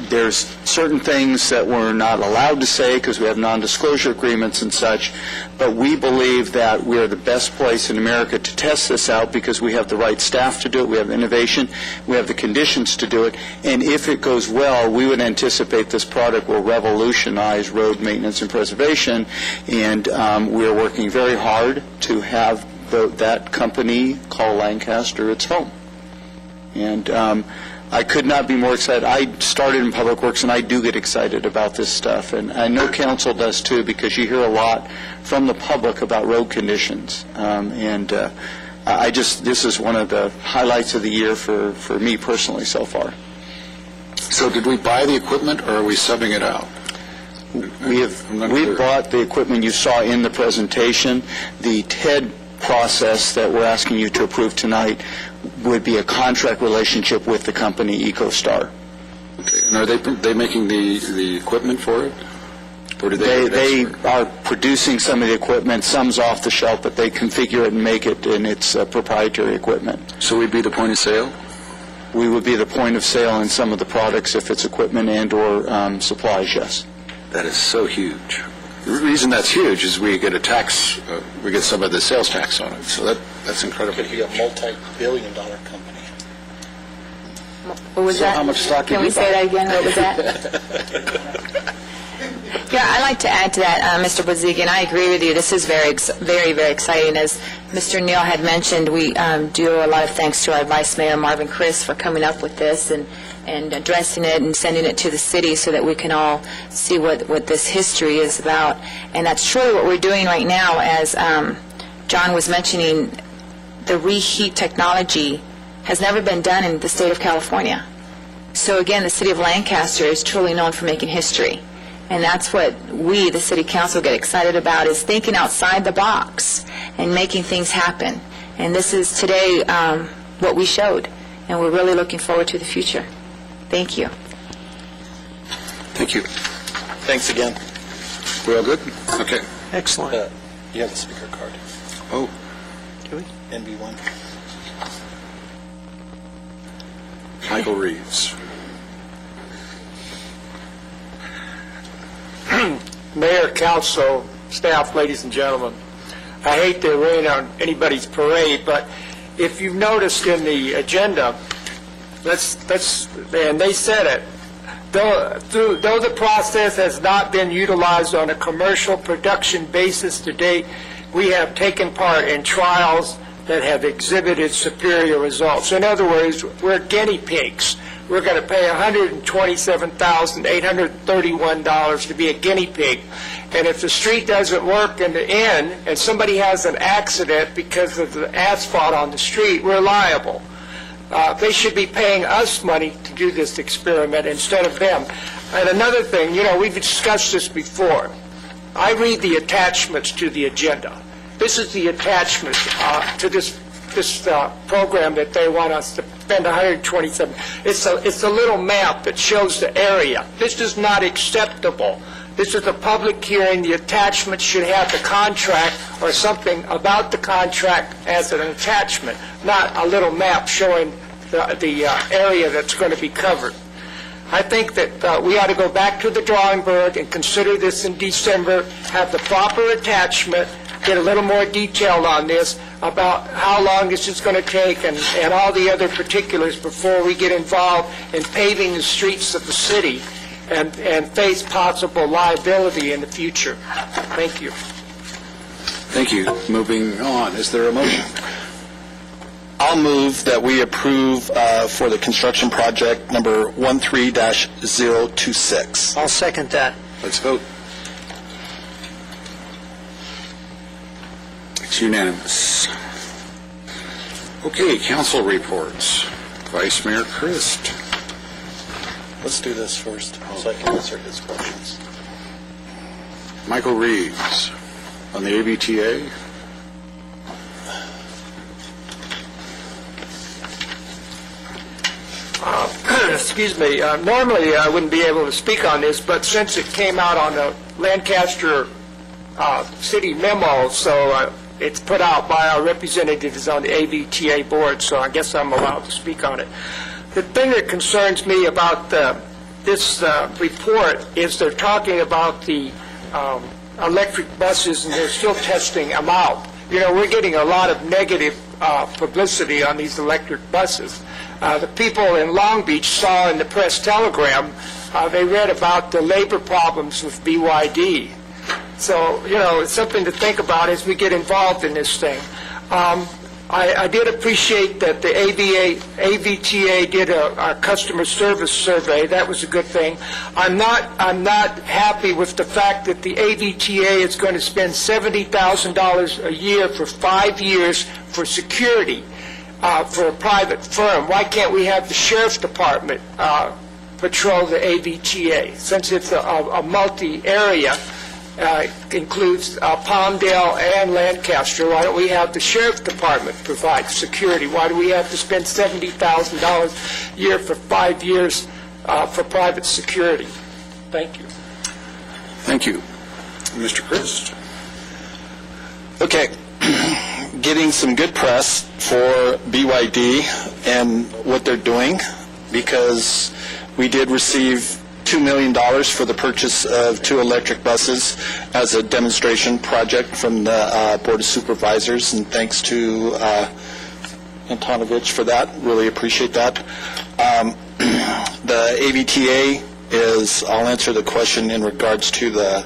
there's certain things that we're not allowed to say because we have non-disclosure agreements and such, but we believe that we are the best place in America to test this out because we have the right staff to do it, we have innovation, we have the conditions to do it, and if it goes well, we would anticipate this product will revolutionize road maintenance and preservation, and we're working very hard to have that company call Lancaster its home. And I could not be more excited. I started in Public Works, and I do get excited about this stuff. And I know Council does, too, because you hear a lot from the public about road conditions. This is one of the highlights of the year for me personally so far. So did we buy the equipment, or are we subbing it out? We bought the equipment you saw in the presentation. The TED process that we're asking you to approve tonight would be a contract relationship with the company EcoStar. Okay. And are they making the equipment for it? Or do they are producing some of the equipment. Some's off the shelf, but they configure it and make it, and it's proprietary equipment. So we'd be the point of sale? We would be the point of sale in some of the products if it's equipment and or supplies, yes. That is so huge. The reason that's huge is we get a tax, we get some of the sales tax on it, so that's incredibly huge. It could be a multi-billion-dollar company. What was that? How much stock Can we say that again? What was that? Yeah, I'd like to add to that, Mr. Bozigian. I agree with you. This is very, very exciting. As Mr. Neal had mentioned, we do a lot of thanks to our Vice Mayor, Marvin Chris, for coming up with this and addressing it and sending it to the city so that we can all see what this history is about. And that's truly what we're doing right now. As John was mentioning, the reheat technology has never been done in the state of California. So again, the city of Lancaster is truly known for making history. And that's what we, the City Council, get excited about, is thinking outside the box and making things happen. And this is today what we showed, and we're really looking forward to the future. Thank you. Thank you. Thanks again. We all good? Okay. Excellent. You have the speaker card. Oh. Do we? NB1. Michael Reeves. Mayor, council, staff, ladies and gentlemen, I hate to rain on anybody's parade, but if you've noticed in the agenda, and they said it, though the process has not been utilized on a commercial production basis to date, we have taken part in trials that have exhibited superior results. In other words, we're guinea pigs. We're going to pay $127,831 to be a guinea pig. And if the street doesn't work in the end, and somebody has an accident because of the asphalt on the street, we're liable. They should be paying us money to do this experiment instead of them. And another thing, we've discussed this before. I read the attachments to the agenda. This is the attachment to this program that they want us to spend $127. It's a little map that shows the area. This is not acceptable. This is a public hearing. The attachment should have the contract or something about the contract as an attachment, not a little map showing the area that's going to be covered. I think that we ought to go back to the drawing board and consider this in December, have the proper attachment, get a little more detail on this about how long this is going to take and all the other particulars before we get involved in paving the streets of the city and face possible liability in the future. Thank you. Thank you. Moving on, is there a motion? I'll move that we approve for the construction project number 13-026. I'll second that. Let's vote. It's unanimous. Okay, council reports. Vice Mayor Christ. Let's do this first, so I can answer his questions. Michael Reeves on the ABTA. Excuse me. Normally, I wouldn't be able to speak on this, but since it came out on the Lancaster city memo, so it's put out by our representatives on the ABTA board, so I guess I'm allowed to speak on it. The thing that concerns me about this report is they're talking about the electric buses, and they're still testing them out. We're getting a lot of negative publicity on these electric buses. The people in Long Beach saw in the press telegram, they read about the labor problems with BYD. So, it's something to think about as we get involved in this thing. I did appreciate that the AVTA did a customer service survey. That was a good thing. I'm not happy with the fact that the AVTA is going to spend $70,000 a year for 5 years for security for a private firm. Why can't we have the sheriff's department patrol the AVTA? Since it's a multi-area, includes Palmdale and Lancaster, why don't we have the sheriff's department provide security? Why do we have to spend $70,000 a year for 5 years for private security? Thank you. Thank you. Mr. Christ. Okay. Getting some good press for BYD and what they're doing, because we did receive $2 million for the purchase of 2 electric buses as a demonstration project from the Board of Supervisors, and thanks to Antonovich for that. Really appreciate that. The AVTA is, I'll answer the question in regards to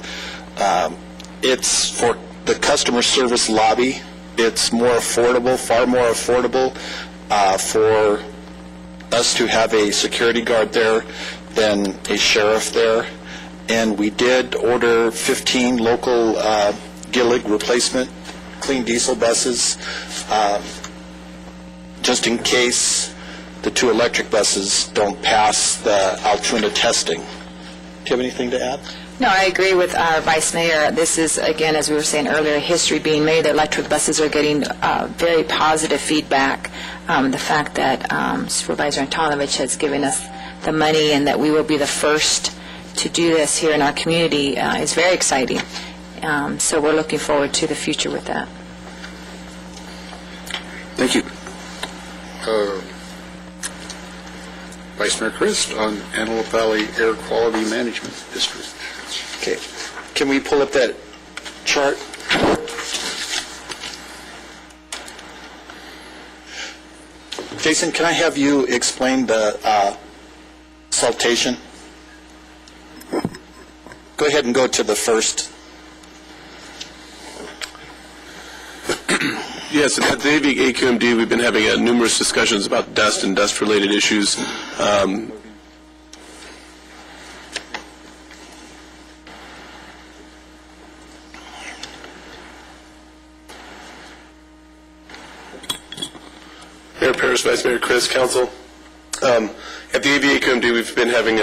it's for the customer service lobby. It's more affordable, far more affordable for us to have a security guard there than a sheriff there. And we did order 15 local Gillig replacement clean diesel buses just in case the 2 electric buses don't pass the Altoona testing. Do you have anything to add? No, I agree with our Vice Mayor. This is, again, as we were saying earlier, history being made. The electric buses are getting very positive feedback. The fact that Supervisor Antonovich has given us the money and that we will be the first to do this here in our community is very exciting. So we're looking forward to the future with that. Thank you. Vice Mayor Christ on Antelope Valley Air Quality Management District. Okay. Can we pull up that chart? Jason, can I have you explain the saltation? Go ahead and go to the first. Yes, at the AQMD, we've been having numerous discussions about dust and dust-related issues. Mayor Paris, Vice Mayor Chris, Council. At the AQMD, we've been having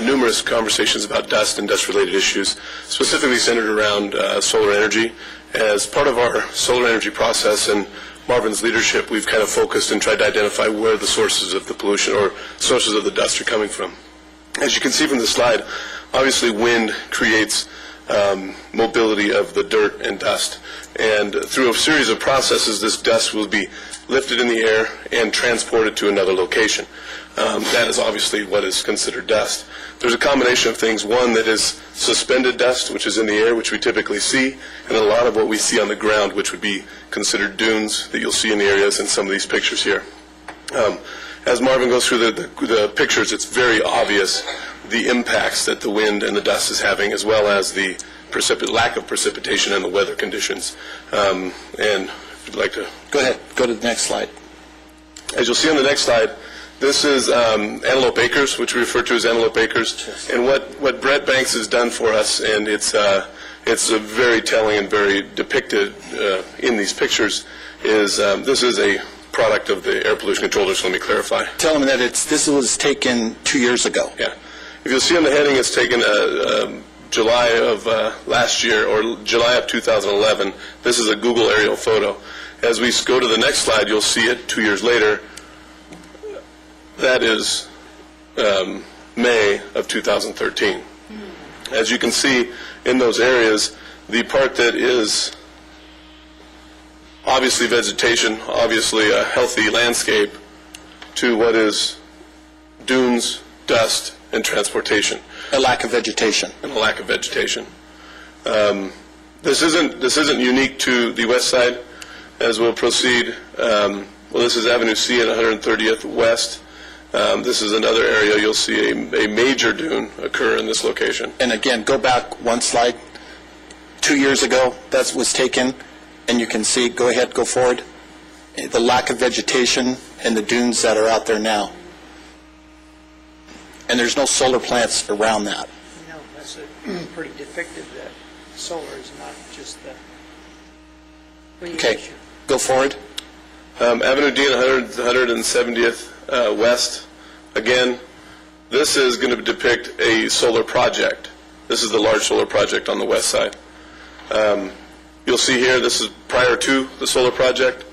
numerous conversations about dust and dust-related issues, specifically centered around solar energy. As part of our solar energy process and Marvin's leadership, we've kind of focused and tried to identify where the sources of the pollution or sources of the dust are coming from. As you can see from the slide, obviously wind creates mobility of the dirt and dust. And through a series of processes, this dust will be lifted in the air and transported to another location. That is obviously what is considered dust. There's a combination of things. One that is suspended dust, which is in the air, which we typically see, and a lot of what we see on the ground, which would be considered dunes that you'll see in the areas in some of these pictures here. As Marvin goes through the pictures, it's very obvious the impacts that the wind and the dust is having, as well as the lack of precipitation and the weather conditions. And if you'd like to... Go ahead. Go to the next slide. As you'll see on the next slide, this is Antelope Acres, which we refer to as Antelope Acres. And what Brett Banks has done for us, and it's very telling and very depicted in these pictures, is this is a product of the air pollution controller, so let me clarify. Tell them that this was taken 2 years ago. Yeah. If you'll see on the heading, it's taken July of last year, or July of 2011. This is a Google aerial photo. As we go to the next slide, you'll see it 2 years later. That is May of 2013. As you can see in those areas, the part that is obviously vegetation, obviously a healthy landscape, to what is dunes, dust, and transportation. A lack of vegetation. And a lack of vegetation. This isn't unique to the west side. As we'll proceed, well, this is Avenue C at 130th West. This is another area you'll see a major dune occur in this location. And again, go back one slide. 2 years ago, that was taken, and you can see, go ahead, go forward, the lack of vegetation and the dunes that are out there now. And there's no solar plants around that. No, that's pretty depictive that solar is not just the... Okay, go forward. Avenue D and 170th West. Again, this is going to depict a solar project. This is the large solar project on the west side. You'll see here, this is prior to the solar project.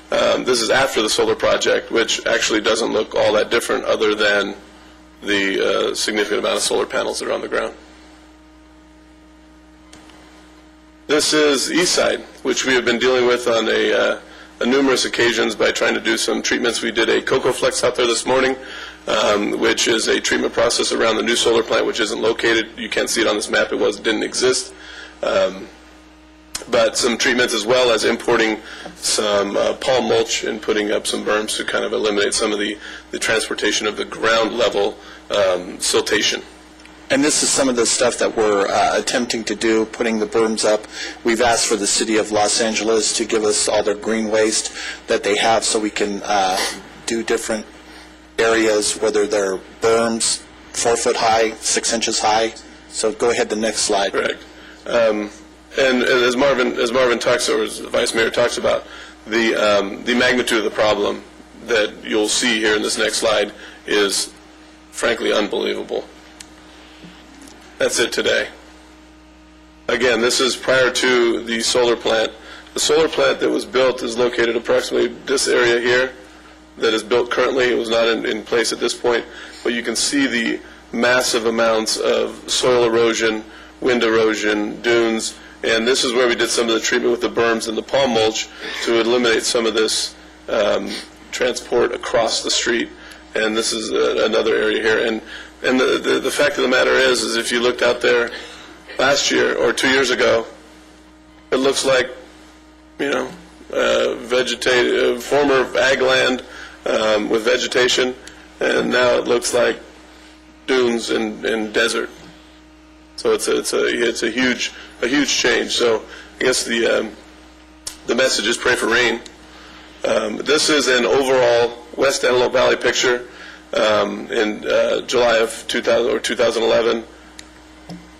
This is after the solar project, which actually doesn't look all that different other than the significant amount of solar panels that are on the ground. This is East Side, which we have been dealing with on numerous occasions by trying to do some treatments. We did a CocoFlex out there this morning, which is a treatment process around the new solar plant, which isn't located. You can't see it on this map. It didn't exist. But some treatments, as well as importing some palm mulch and putting up some berms to kind of eliminate some of the transportation of the ground level siltation. And this is some of the stuff that we're attempting to do, putting the berms up. We've asked for the city of Los Angeles to give us all their green waste that they have so we can do different areas, whether they're berms, 4 foot high, 6 inches high. So go ahead, the next slide. Correct. And as Marvin talks, or as the Vice Mayor talks about, the magnitude of the problem that you'll see here in this next slide is frankly unbelievable. That's it today. Again, this is prior to the solar plant. The solar plant that was built is located approximately this area here that is built currently. It was not in place at this point, but you can see the massive amounts of soil erosion, wind erosion, dunes, and this is where we did some of the treatment with the berms and the palm mulch to eliminate some of this transport across the street. And this is another area here. And the fact of the matter is if you looked out there last year or 2 years ago, it looks like, vegetative, former ag land with vegetation, and now it looks like dunes and desert. So it's a huge change. So I guess the message is pray for rain. This is an overall West Antelope Valley picture in July of 2011.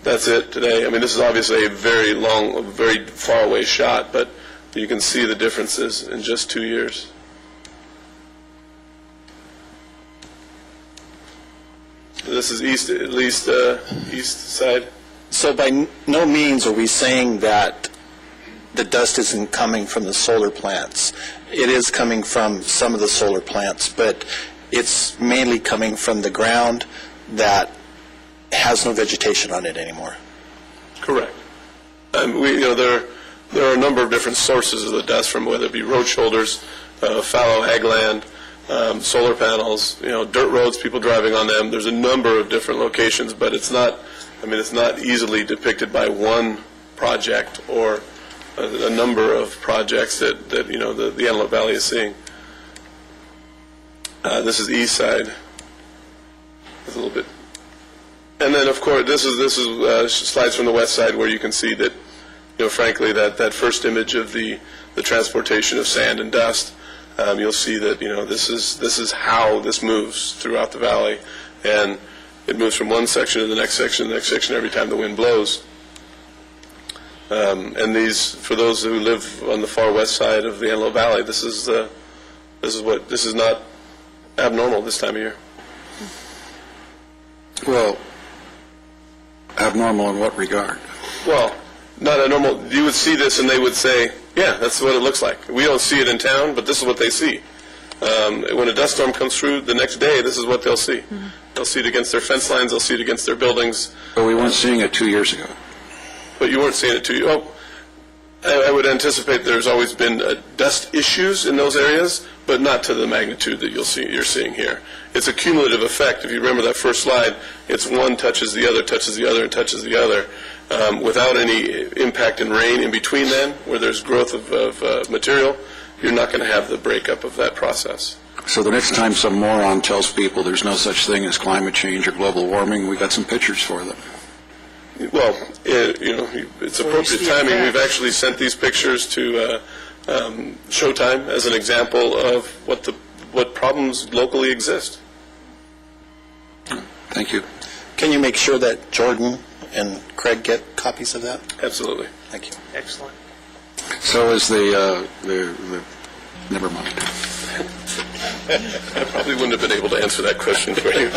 That's it today. I mean, this is obviously a very long, very far away shot, but you can see the differences in just 2 years. This is east side. So by no means are we saying that the dust isn't coming from the solar plants. It is coming from some of the solar plants, but it's mainly coming from the ground that has no vegetation on it anymore. Correct. There are a number of different sources of the dust, from whether it be road shoulders, fallow ag land, solar panels, dirt roads, people driving on them. There's a number of different locations, but it's not easily depicted by one project or a number of projects that the Antelope Valley is seeing. This is east side. It's a little bit. And then, of course, this is slides from the west side, where you can see that, frankly, that first image of the transportation of sand and dust. You'll see that this is how this moves throughout the valley, and it moves from one section to the next section, every time the wind blows. And these, for those who live on the far west side of the Antelope Valley, this is not abnormal this time of year. Well, abnormal in what regard? Well, not abnormal. You would see this and they would say, yeah, that's what it looks like. We don't see it in town, but this is what they see. When a dust storm comes through the next day, this is what they'll see. Mm-hmm. They'll see it against their fence lines, they'll see it against their buildings. But we weren't seeing it 2 years ago. But you weren't seeing it 2 years ago. I would anticipate there's always been dust issues in those areas, but not to the magnitude that you're seeing here. It's a cumulative effect. If you remember that first slide, it's one touches the other, touches the other, and touches the other. Without any impact in rain in between then, where there's growth of material, you're not going to have the breakup of that process. So the next time some moron tells people there's no such thing as climate change or global warming, we got some pictures for them. Well, it's appropriate timing. We've actually sent these pictures to Showtime as an example of what problems locally exist. Thank you. Can you make sure that Jordan and Craig get copies of that? Absolutely. Thank you. Excellent. So is the never mind. I probably wouldn't have been able to answer that question for you.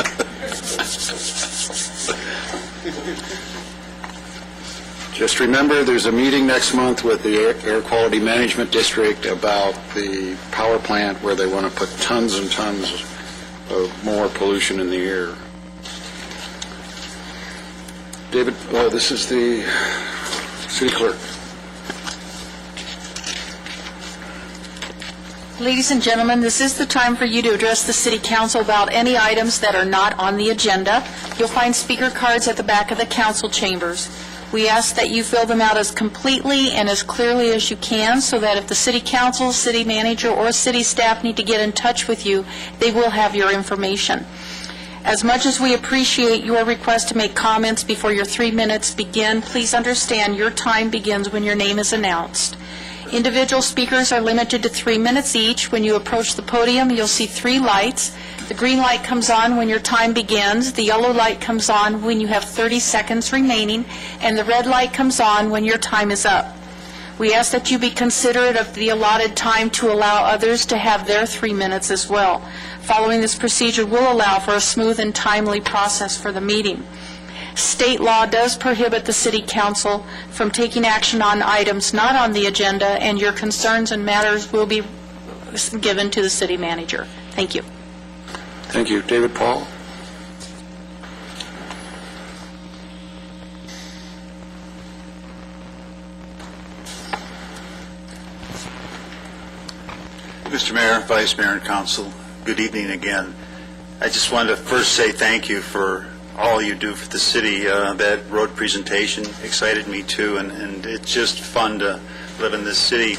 Just remember, there's a meeting next month with the Air Quality Management District about the power plant where they want to put tons and tons of more pollution in the air. David, this is the city clerk. Ladies and gentlemen, this is the time for you to address the City Council about any items that are not on the agenda. You'll find speaker cards at the back of the council chambers. We ask that you fill them out as completely and as clearly as you can, so that if the City Council, City Manager, or City staff need to get in touch with you, they will have your information. As much as we appreciate your request to make comments before your 3 minutes begin, please understand your time begins when your name is announced. Individual speakers are limited to 3 minutes each. When you approach the podium, you'll see 3 lights. The green light comes on when your time begins, the yellow light comes on when you have 30 seconds remaining, and the red light comes on when your time is up. We ask that you be considerate of the allotted time to allow others to have their 3 minutes as well. Following this procedure will allow for a smooth and timely process for the meeting. State law does prohibit the City Council from taking action on items not on the agenda, and your concerns and matters will be given to the City Manager. Thank you. Thank you. David Paul? Mr. Mayor, Vice Mayor, and Council, good evening again. I just wanted to first say thank you for all you do for the city. That road presentation excited me too, and it's just fun to live in this city.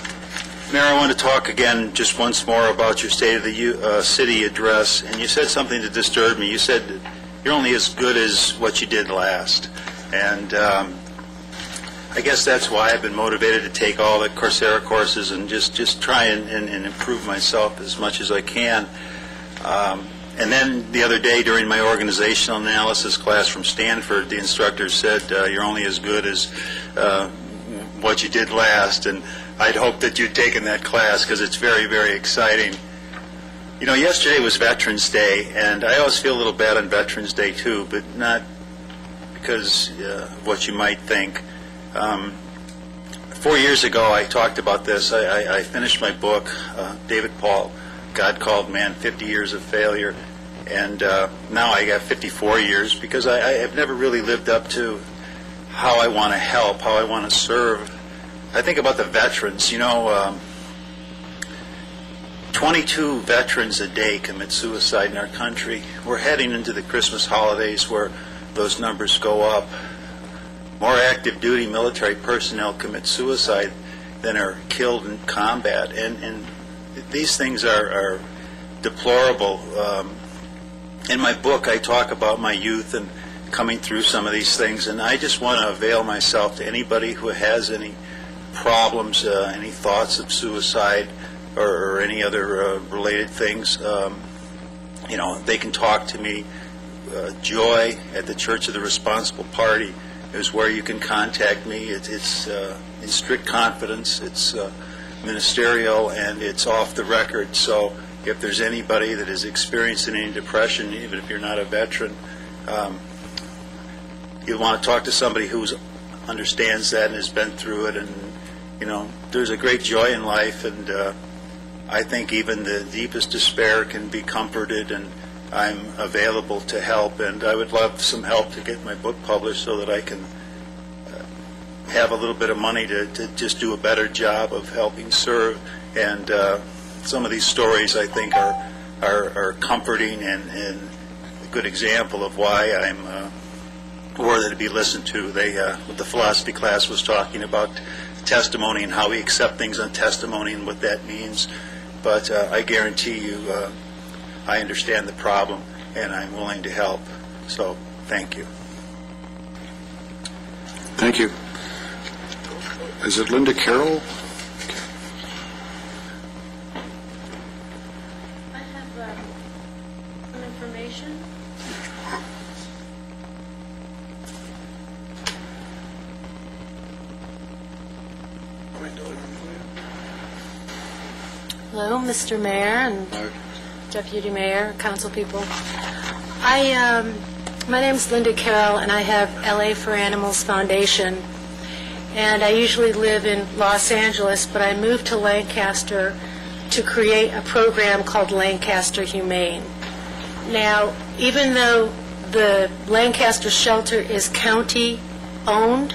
Mayor, I want to talk again just once more about your State of the City address, and you said something that disturbed me. You said you're only as good as what you did last. And I guess that's why I've been motivated to take all the Coursera courses and just try and improve myself as much as I can. And then the other day during my organizational analysis class from Stanford, the instructor said, you're only as good as what you did last. And I'd hoped that you'd taken that class because it's very, very exciting. You know, yesterday was Veterans Day, and I always feel a little bad on Veterans Day too, but not because of what you might think. 4 years ago, I talked about this. I finished my book, David Paul, God Called Man, 50 Years of Failure, and now I got 54 years because I have never really lived up to how I want to help, how I want to serve. I think about the veterans. You know, 22 veterans a day commit suicide in our country. We're heading into the Christmas holidays where those numbers go up. More active duty military personnel commit suicide than are killed in combat. And these things are deplorable. In my book, I talk about my youth and coming through some of these things, and I just want to avail myself to anybody who has any problems, any thoughts of suicide or any other related things. You know, they can talk to me. Joy at the Church of the Responsible Party is where you can contact me. It's in strict confidence. It's ministerial, and it's off the record. So if there's anybody that is experiencing any depression, even if you're not a veteran, you want to talk to somebody who understands that and has been through it. And, you know, there's a great joy in life, and I think even the deepest despair can be comforted, and I'm available to help, and I would love some help to get my book published so that I can have a little bit of money to just do a better job of helping serve. And some of these stories, I think, are comforting and a good example of why I'm worthy to be listened to. What the philosophy class was talking about testimony and how we accept things on testimony and what that means. But I guarantee you, I understand the problem, and I'm willing to help. So, thank you. Thank you. Is it Linda Carroll? I have some information. Hello, Mr. Mayor and Deputy Mayor, council people. My name is Linda Carroll, and I have LA for Animals Foundation. And I usually live in Los Angeles, but I moved to Lancaster to create a program called Lancaster Humane. Now, even though the Lancaster shelter is county-owned,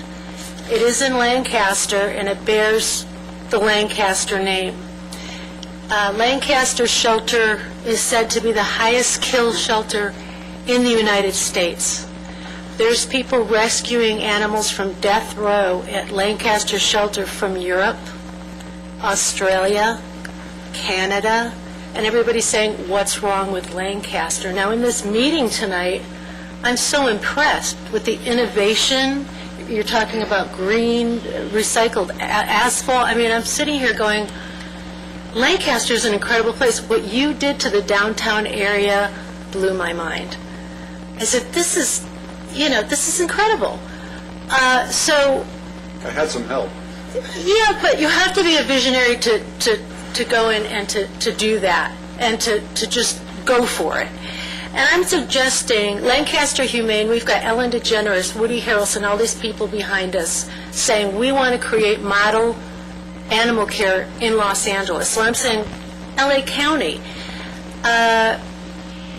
it is in Lancaster, and it bears the Lancaster name. Lancaster Shelter is said to be the highest kill shelter in the United States. There's people rescuing animals from death row at Lancaster Shelter from Europe, Australia, Canada, and everybody's saying, what's wrong with Lancaster? Now, in this meeting tonight, I'm so impressed with the innovation. You're talking about green, recycled asphalt. I mean, I'm sitting here going, Lancaster is an incredible place. What you did to the downtown area blew my mind. I said, this is incredible. So I had some help. Yeah, but you have to be a visionary to go in and to do that and to just go for it. And I'm suggesting Lancaster Humane, we've got Ellen DeGeneres, Woody Harrelson, all these people behind us saying we want to create model animal care in Los Angeles. So I'm saying LA County.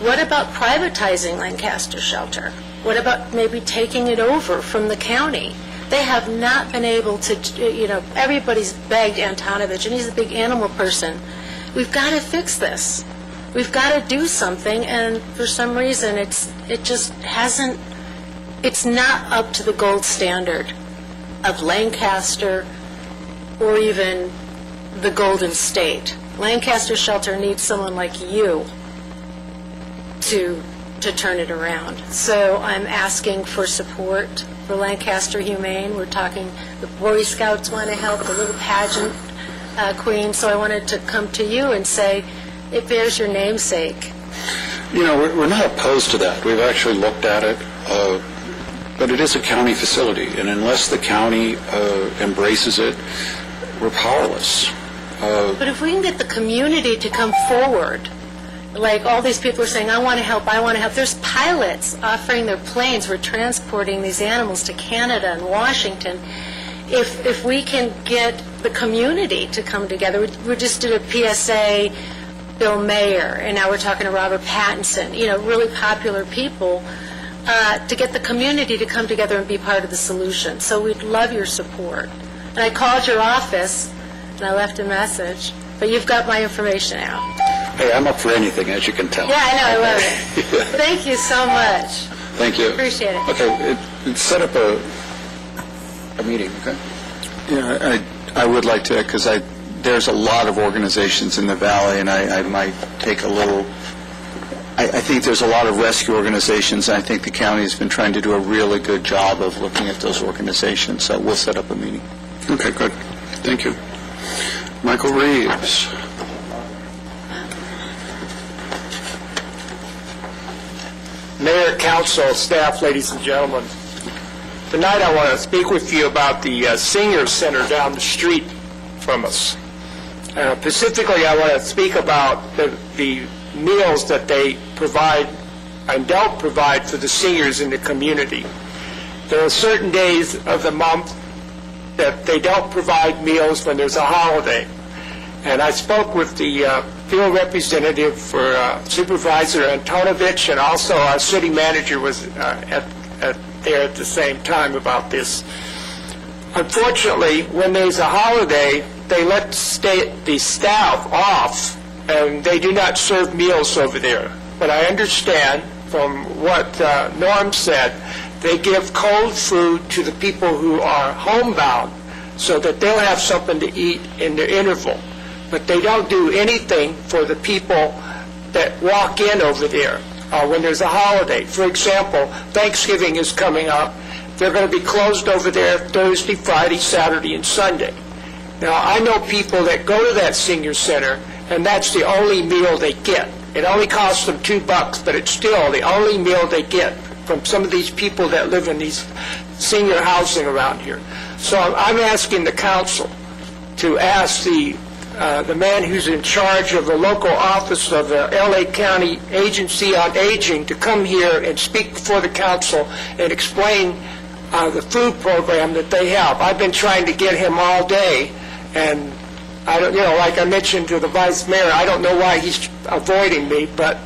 What about privatizing Lancaster Shelter? What about maybe taking it over from the county? They have not been able to, everybody's begged Antonovich, and he's a big animal person. We've got to fix this. We've got to do something, and for some reason it just hasn't, it's not up to the gold standard of Lancaster or even the Golden State. Lancaster Shelter needs someone like you to to turn it around. So I'm asking for support for Lancaster Humane. We're talking, the Boy Scouts want to help, the little pageant queen, so I wanted to come to you and say, it bears your namesake. You know, we're not opposed to that. We've actually looked at it, but it is a county facility, and unless the county embraces it, we're powerless. But if we can get the community to come forward, like all these people are saying, I want to help, I want to help. There's pilots offering their planes for transporting these animals to Canada and Washington. If we can get the community to come together, we just did a PSA, Bill Mayer, and now we're talking to Robert Pattinson, you know, really popular people, to get the community to come together and be part of the solution. So we'd love your support. And I called your office, and I left a message, but you've got my information now. Hey, I'm up for anything, as you can tell. Yeah, I know, I love it. Thank you so much. Thank you. Appreciate it. Okay, set up a meeting, okay? Yeah, I would like to, because there's a lot of organizations in the valley, and I might take a little... I think there's a lot of rescue organizations, and I think the county has been trying to do a really good job of looking at those organizations, so we'll set up a meeting. Okay, good. Thank you. Michael Reeves. Mayor, council, staff, ladies and gentlemen, tonight I want to speak with you about the senior center down the street from us. Specifically, I want to speak about the meals that they provide and don't provide for the seniors in the community. There are certain days of the month that they don't provide meals when there's a holiday. And I spoke with the field representative for Supervisor Antonovich, and also our city manager was there at the same time about this. Unfortunately, when there's a holiday, they let the staff off, and they do not serve meals over there. But I understand from what Norm said, they give cold food to the people who are homebound so that they'll have something to eat in their interval. But they don't do anything for the people that walk in over there when there's a holiday. For example, Thanksgiving is coming up. They're going to be closed over there Thursday, Friday, Saturday, and Sunday. Now, I know people that go to that senior center, and that's the only meal they get. It only costs them $2, but it's still the only meal they get from some of these people that live in these senior housing around here. So I'm asking the council to ask the man who's in charge of the local office of the L.A. County Agency on Aging to come here and speak before the council and explain the food program that they have. I've been trying to get him all day, and I don't, like I mentioned to the vice mayor, I don't know why he's avoiding me, but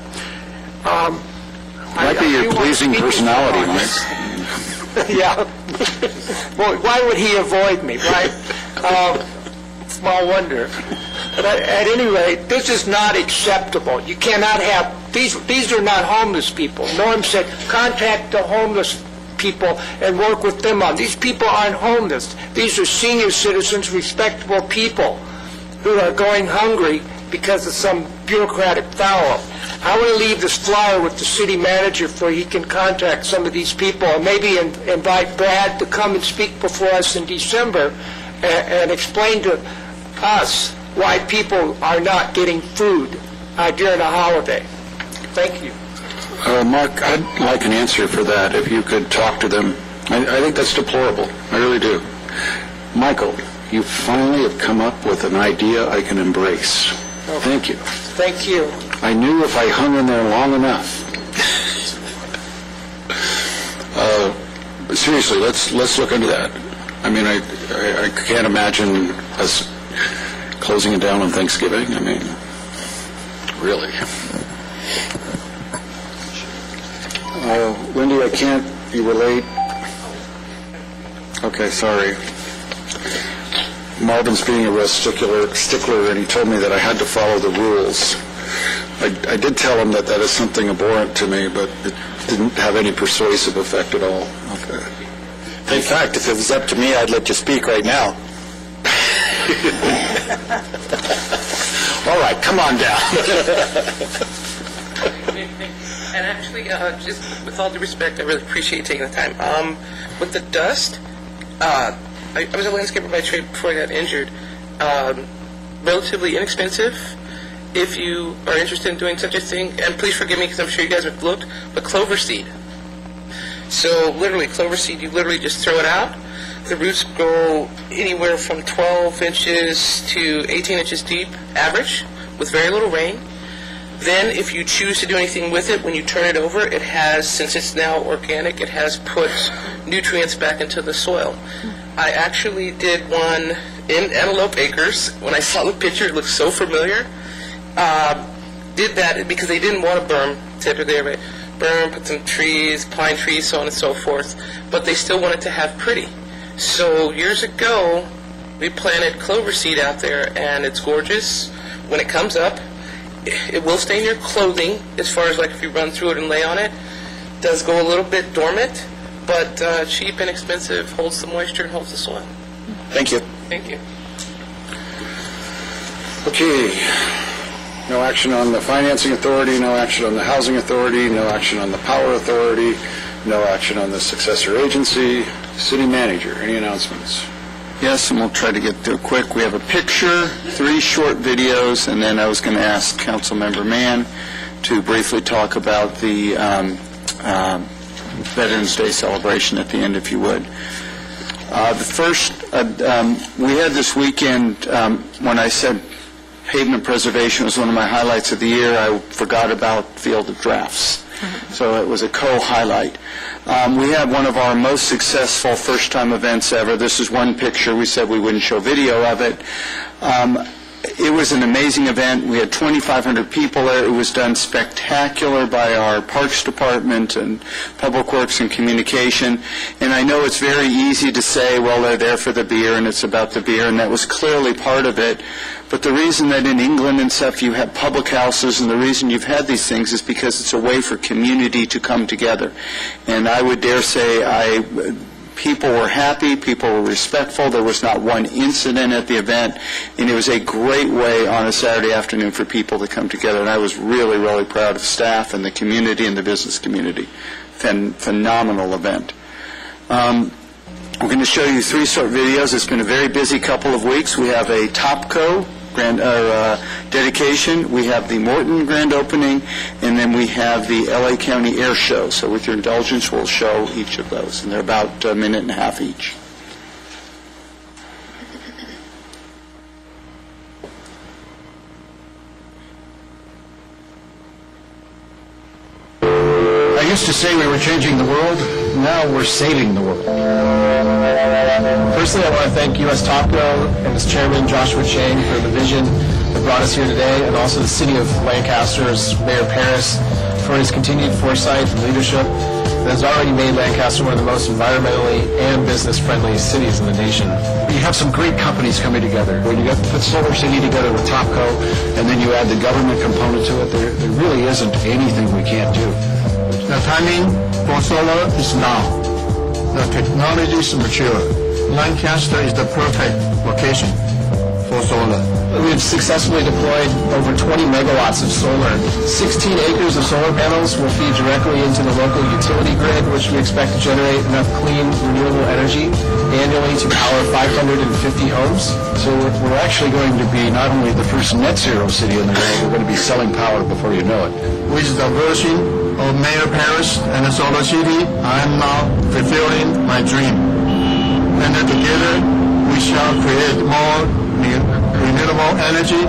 might be your pleasing personality, Mike. Yeah. Well, why would he avoid me, right? Small wonder. But at any rate, this is not acceptable. You cannot have, these are not homeless people. Norm said, contact the homeless people and work with them on. These people aren't homeless. These are senior citizens, respectable people who are going hungry because of some bureaucratic foul. I want to leave this flyer with the city manager so he can contact some of these people and maybe invite Brad to come and speak before us in December and explain to us why people are not getting food during a holiday. Thank you. Mark, I'd like an answer for that, if you could talk to them. I think that's deplorable. I really do. Michael, you finally have come up with an idea I can embrace. Okay. Thank you. Thank you. I knew if I hung in there long enough. Seriously, let's look into that. I mean, I can't imagine us closing it down on Thanksgiving. I mean, really. Lindy, I can't. You were late. Okay, sorry. Marvin's being a real stickler, and he told me that I had to follow the rules. I did tell him that is something abhorrent to me, but it didn't have any persuasive effect at all. Okay. In fact, if it was up to me, I'd let you speak right now. All right, come on down. And actually, just with all due respect, I really appreciate you taking the time. With the dust, I was a landscaper by trade before I got injured. Relatively inexpensive if you are interested in doing such a thing. And please forgive me because I'm sure you guys have looked, but clover seed. So literally, clover seed, you literally just throw it out. The roots go anywhere from 12 inches to 18 inches deep, average, with very little rain. Then if you choose to do anything with it, when you turn it over, it has, since it's now organic, it has put nutrients back into the soil. I actually did one in Antelope Acres. When I saw the picture, it looked so familiar. Did that because they didn't want to berm, typically everybody. Berm, put some trees, pine trees, so on and so forth, but they still wanted to have pretty. So years ago, we planted clover seed out there, and it's gorgeous. When it comes up, it will stain your clothing as far as like if you run through it and lay on it. It does go a little bit dormant, but cheap and expensive, holds the moisture and holds the soil. Thank you. Thank you. Okay. No action on the Financing Authority, no action on the Housing Authority, no action on the Power Authority, no action on the Successor Agency. City Manager, any announcements? Yes, and we'll try to get through it quick. We have a picture, 3 short videos, and then I was going to ask Councilmember Mann to briefly talk about the Veterans Day celebration at the end, if you would. The first, we had this weekend, when I said pavement preservation was one of my highlights of the year, I forgot about Field of Drafts. So it was a co-highlight. We had one of our most successful first-time events ever. This is one picture. We said we wouldn't show video of it. It was an amazing event. We had 2,500 people there. It was done spectacular by our Parks Department and Public Works and Communication. And I know it's very easy to say, well, they're there for the beer and it's about the beer, and that was clearly part of it. But the reason that in England and stuff you have public houses, and the reason you've had these things is because it's a way for community to come together. And I would dare say people were happy, people were respectful, there was not one incident at the event, and it was a great way on a Saturday afternoon for people to come together. And I was really, really proud of staff and the community and the business community. Phenomenal event. We're going to show you 3 short videos. It's been a very busy couple of weeks. We have a Topco dedication, we have the Morton grand opening, and then we have the LA County Air Show. So with your indulgence, we'll show each of those, and they're about a minute and a half each. I used to say we were changing the world. Now we're saving the world. Firstly, I want to thank U.S. Topco and its chairman, Joshua Chang, for the vision that brought us here today, and also the City of Lancaster's Mayor Paris for his continued foresight and leadership that has already made Lancaster one of the most environmentally and business-friendly cities in the nation. You have some great companies coming together. When you put Solar City together with Topco, and then you add the government component to it, there really isn't anything we can't do. The timing for solar is now. The technology is mature. Lancaster is the perfect location for solar. We've successfully deployed over 20 megawatts of solar. 16 acres of solar panels will feed directly into the local utility grid, which we expect to generate enough clean, renewable energy annually to power 550 homes. So we're actually going to be not only the first net zero city in the world, we're going to be selling power before you know it. With the version of Mayor Paris and the Solar City, I am now fulfilling my dream. And then together, we shall create more renewable energy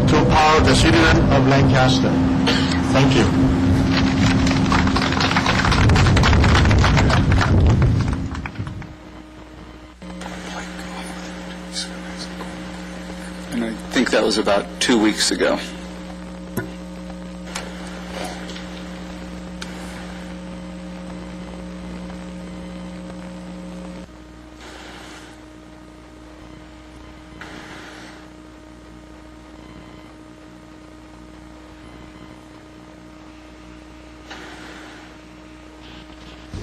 to power the citizens of Lancaster. Thank you. And I think that was about 2 weeks ago.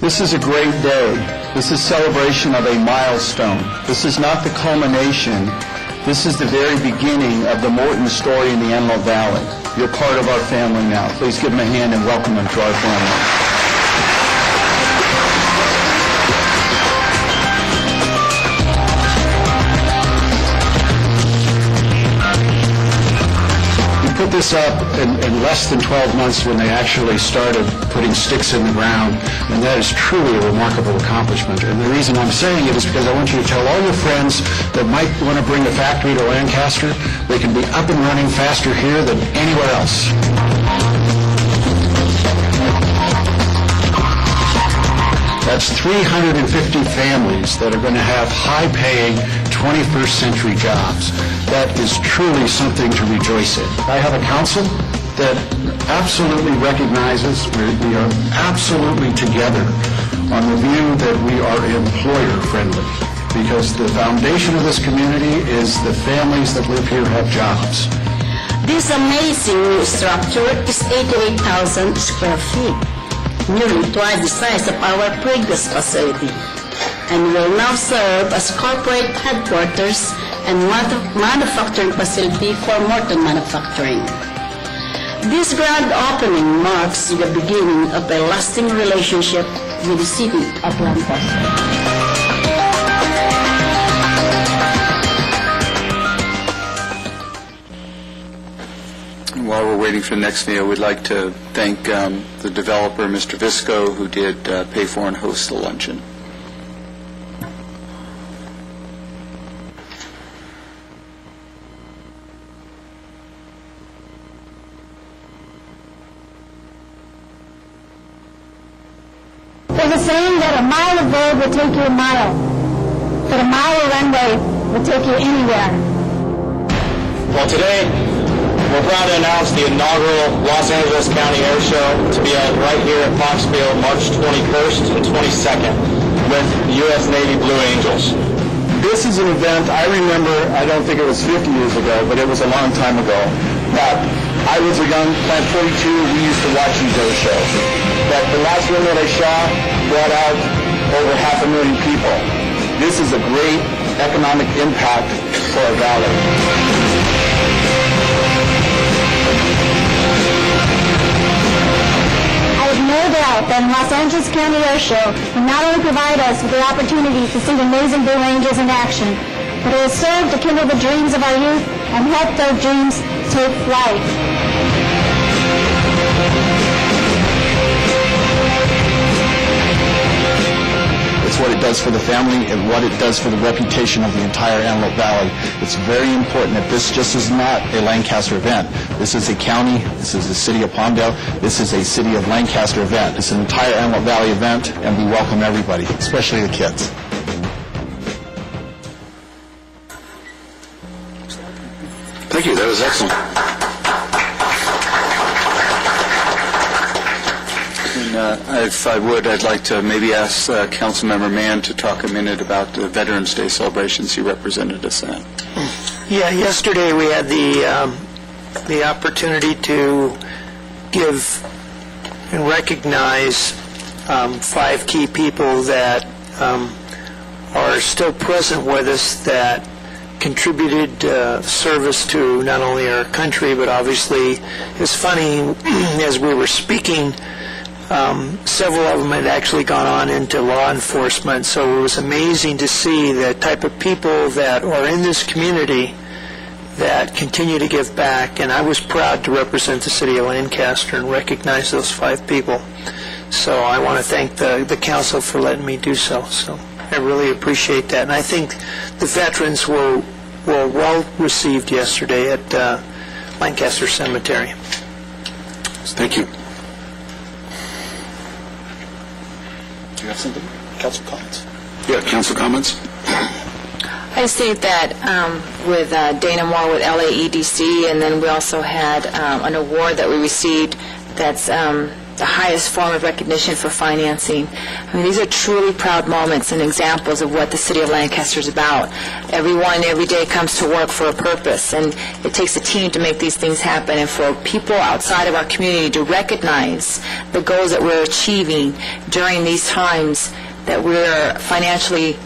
This is a great day. This is celebration of a milestone. This is not the culmination. This is the very beginning of the Morton story in the Antelope Valley. You're part of our family now. Please give them a hand and welcome them to our family. Put this up in less than 12 months when they actually started putting sticks in the ground, and that is truly a remarkable accomplishment. And the reason I'm saying it is because I want you to tell all your friends that might want to bring a factory to Lancaster, they can be up and running faster here than anywhere else. That's 350 families that are going to have high-paying 21st century jobs. That is truly something to rejoice in. I have a council that absolutely recognizes we are absolutely together on the view that we are employer-friendly, because the foundation of this community is the families that live here have jobs. This amazing new structure is 88,000 square feet, nearly twice the size of our previous facility, and will now serve as corporate headquarters and manufacturing facility for Morton Manufacturing. This grand opening marks the beginning of a lasting relationship with the city of Lancaster. While we're waiting for the next meal, we'd like to thank the developer, Mr. Visco, who did pay for and host the luncheon. There's a saying that a mile of road will take you a mile, but a mile of runway will take you anywhere. Well, today, we're proud to announce the inaugural Los Angeles County Air Show to be held right here at Foxfield March 21st and 22nd with the U.S. Navy Blue Angels. This is an event I remember, I don't think it was 50 years ago, but it was a long time ago. But I was a young Plant 42, we used to watch these air shows. But the last one that I shot brought out over 500,000 people. This is a great economic impact for our valley. I have no doubt that the Los Angeles County Air Show will not only provide us with the opportunity to see the amazing Blue Angels in action, but it will serve to kindle the dreams of our youth and help their dreams take flight. It's what it does for the family and what it does for the reputation of the entire Antelope Valley. It's very important that this just is not a Lancaster event. This is a county, this is the city of Palmdale, this is a city of Lancaster event. It's an entire Antelope Valley event, and we welcome everybody, especially the kids. Thank you. That was excellent. And if I would, I'd like to maybe ask Councilmember Mann to talk a minute about the Veterans Day celebrations he represented us at. Yeah, yesterday we had the opportunity to give and recognize 5 key people that are still present with us that contributed service to not only our country, but obviously, it's funny, as we were speaking, several of them had actually gone on into law enforcement, so it was amazing to see the type of people that are in this community that continue to give back, and I was proud to represent the city of Lancaster and recognize those 5 people. So I want to thank the council for letting me do so. So I really appreciate that, and I think the veterans were well received yesterday at Lancaster Cemetery. Thank you. Do you have something? Council comments? Yeah, council comments? I just think that with Dana Moore with LAEDC, and then we also had an award that we received that's the highest form of recognition for financing. I mean, these are truly proud moments and examples of what the city of Lancaster is about. Everyone every day comes to work for a purpose, and it takes a team to make these things happen, and for people outside of our community to recognize the goals that we're achieving during these times that we're financially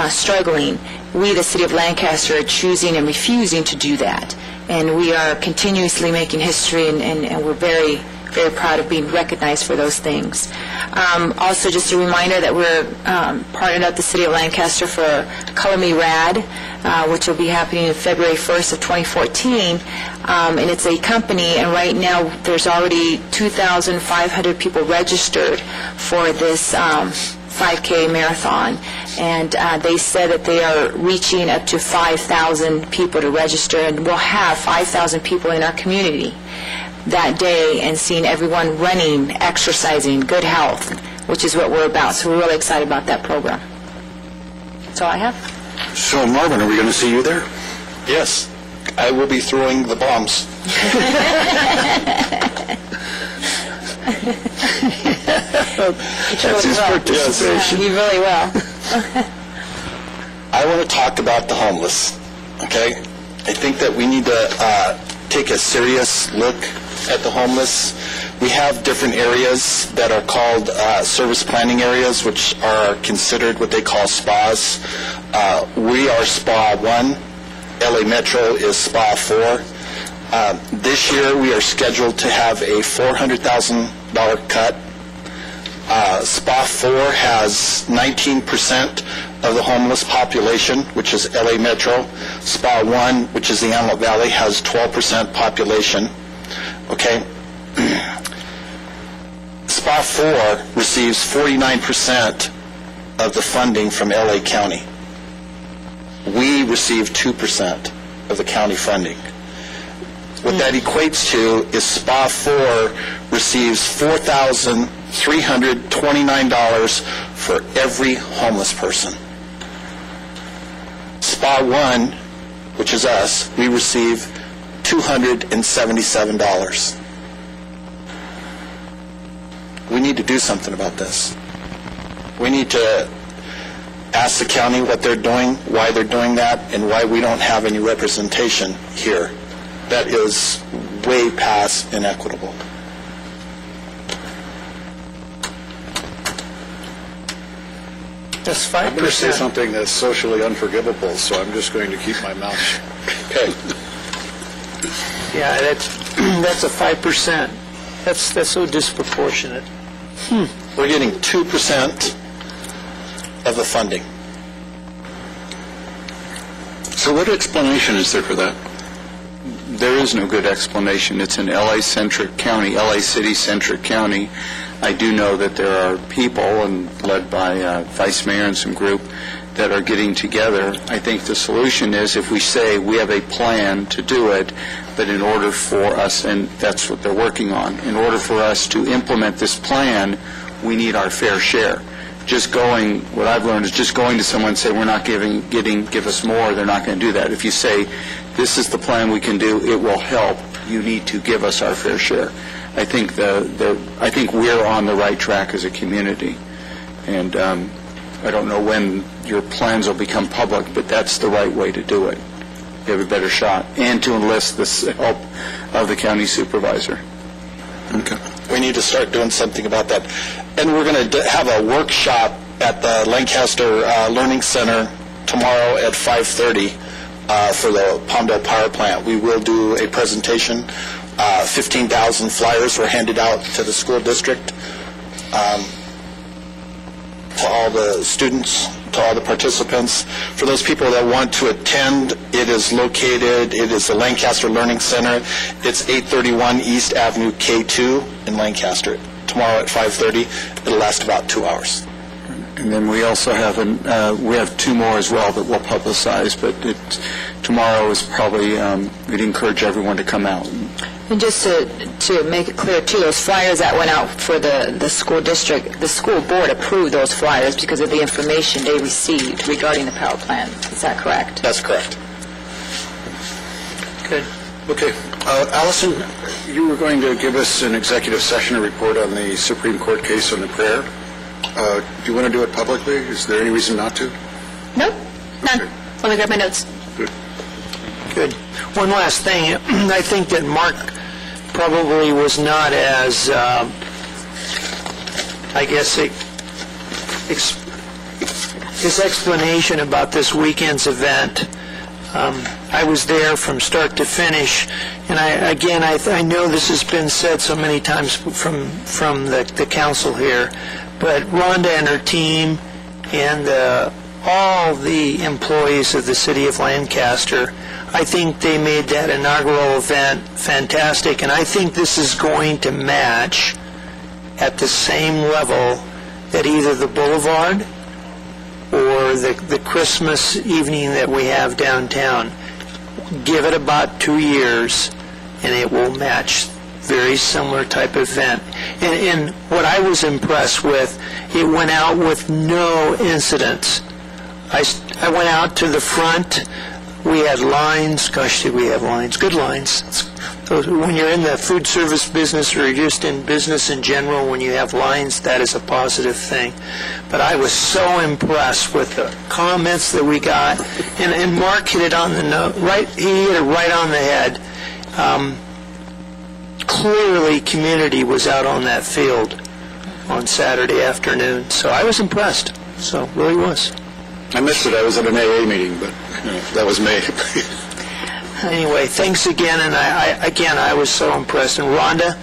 struggling. We, the city of Lancaster, are choosing and refusing to do that. and we are continuously making history, and we're very, very proud of being recognized for those things. Also, just a reminder that we're partnered up the City of Lancaster for Color Me Rad, which will be happening on February 1st of 2014, and it's a company, and right now there's already 2,500 people registered for this 5K marathon, and they said that they are reaching up to 5,000 people to register, and we'll have 5,000 people in our community that day and seeing everyone running, exercising, good health, which is what we're about. So we're really excited about that program. That's all I have. So, Marvin, are we going to see you there? Yes, I will be throwing the bombs. That's his participation. You really will. I want to talk about the homeless, okay? I think that we need to take a serious look at the homeless. We have different areas that are called service planning areas, which are considered what they call spas. We are Spa 1. LA Metro is Spa 4. This year we are scheduled to have a $400,000 cut. Spa 4 has 19% of the homeless population, which is LA Metro. Spa 1, which is the Antelope Valley, has 12% population. Okay? Spa 4 receives 49% of the funding from LA County. We receive 2% of the county funding. What that equates to is Spa 4 receives $4,329 for every homeless person. Spa 1, which is us, we receive $277. We need to do something about this. We need to ask the county what they're doing, why they're doing that, and why we don't have any representation here. That is way past inequitable. That's 5%. I'm going to say something that's socially unforgivable, so I'm just going to keep my mouth shut. Okay. Yeah, that's a 5%. That's so disproportionate. We're getting 2% of the funding. So what explanation is there for that? There is no good explanation. It's an LA-centric county, LA City-centric county. I do know that there are people, and led by Vice Mayor and some group, that are getting together. I think the solution is if we say we have a plan to do it, but in order for us, and that's what they're working on, in order for us to implement this plan, we need our fair share. Just going, what I've learned is just going to someone and say, we're not give us more, they're not going to do that. If you say, this is the plan we can do, it will help, you need to give us our fair share. I think I think we're on the right track as a community. And I don't know when your plans will become public, but that's the right way to do it. You have a better shot, and to enlist the help of the county supervisor. Okay. We need to start doing something about that. And we're going to have a workshop at the Lancaster Learning Center tomorrow at 5:30 for the Palmdale Power Plant. We will do a presentation. 15,000 flyers were handed out to the school district, to all the students, to all the participants. For those people that want to attend, it is the Lancaster Learning Center. It's 831 East Avenue K2 in Lancaster. Tomorrow at 5:30. It'll last about 2 hours. And then we also have we have two more as well that we'll publicize, but tomorrow is probably, we'd encourage everyone to come out. And just to make it clear, too, those flyers that went out for the school district, the school board approved those flyers because of the information they received regarding the power plant. Is that correct? That's correct. Good. Okay. Allison, you were going to give us an executive session report on the Supreme Court case on the prayer. Do you want to do it publicly? Is there any reason not to? Nope, none. Let me grab my notes. Good. One last thing. I think that Mark probably was not as, his explanation about this weekend's event I was there from start to finish, and I know this has been said so many times from the council here, but Rhonda and her team and all the employees of the city of Lancaster, I think they made that inaugural event fantastic, and I think this is going to match at the same level that either the Boulevard or the Christmas evening that we have downtown. Give it about 2 years, and it will match very similar type event. And what I was impressed with, it went out with no incidents. I went out to the front. We had lines. Gosh, did we have lines? Good lines. When you're in the food service business or you're just in business in general, when you have lines, that is a positive thing. But I was so impressed with the comments that we got. And Mark hit it on the note. He hit it right on the head. Clearly, community was out on that field on Saturday afternoon. So I was impressed. So really was. I missed it. I was at an AA meeting, but that was me. Anyway, thanks again, and I was so impressed. And Rhonda,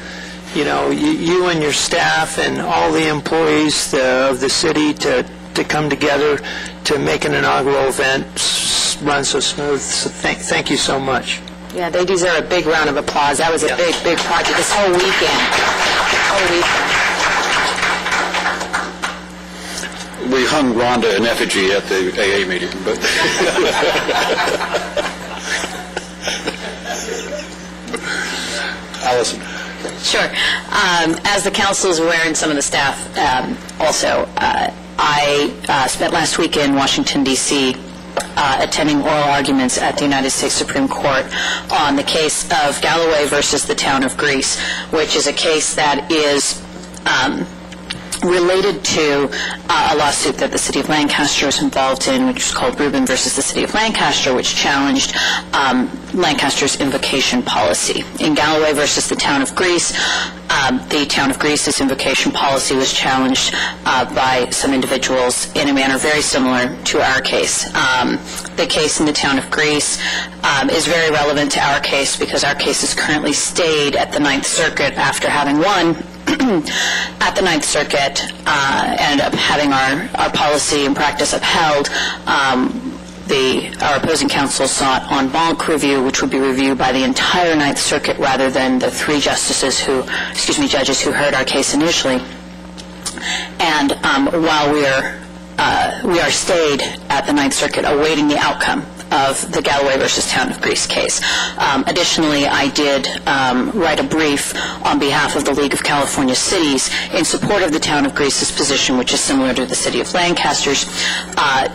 you and your staff and all the employees of the city to come together to make an inaugural event run so smooth. So thank you so much. Yeah, they deserve a big round of applause. That was a big project this whole weekend. We hung Rhonda in effigy at the AA meeting, but... Allison. Sure. As the council is aware, and some of the staff also, I spent last week in Washington, D.C., attending oral arguments at the United States Supreme Court on the case of Galloway versus the town of Greece, which is a case that is related to a lawsuit that the city of Lancaster is involved in, which is called Rubin versus the city of Lancaster, which challenged Lancaster's invocation policy. In Galloway versus the town of Greece, the town of Greece's invocation policy was challenged by some individuals in a manner very similar to our case. The case in the town of Greece is very relevant to our case because our case is currently stayed at the Ninth Circuit after having won at the Ninth Circuit and having our policy and practice upheld. Our opposing counsel sought en banc review, which would be reviewed by the entire Ninth Circuit rather than the three judges who heard our case initially. And while we are stayed at the Ninth Circuit awaiting the outcome of the Galloway versus Town of Greece case. Additionally, I did write a brief on behalf of the League of California Cities in support of the Town of Greece's position, which is similar to the City of Lancaster's,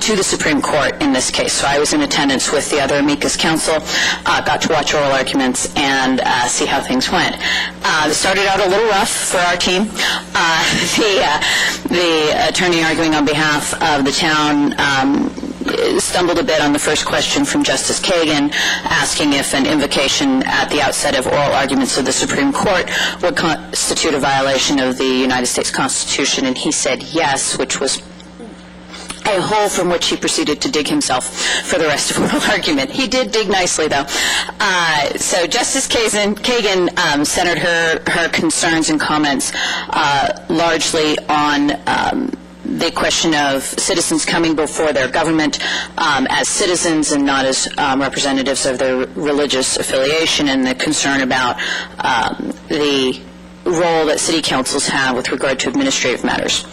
to the Supreme Court in this case. So I was in attendance with the other amicus counsel, got to watch oral arguments and see how things went. It started out a little rough for our team. The attorney arguing on behalf of the town stumbled a bit on the first question from Justice Kagan, asking if an invocation at the outset of oral arguments of the Supreme Court would constitute a violation of the United States Constitution, and he said yes, which was a hole from which he proceeded to dig himself for the rest of oral argument. He did dig nicely, though. So Justice Kagan centered her concerns and comments largely on the question of citizens coming before their government as citizens and not as representatives of their religious affiliation, and the concern about the role that city councils have with regard to administrative matters.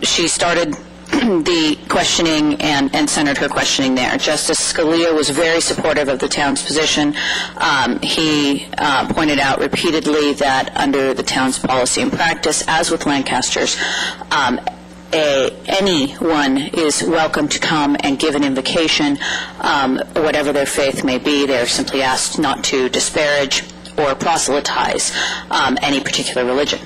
She started the questioning and centered her questioning there. Justice Scalia was very supportive of the town's position. He pointed out repeatedly that under the town's policy and practice, as with Lancaster's, anyone is welcome to come and give an invocation, whatever their faith may be. They're simply asked not to disparage or proselytize any particular religion.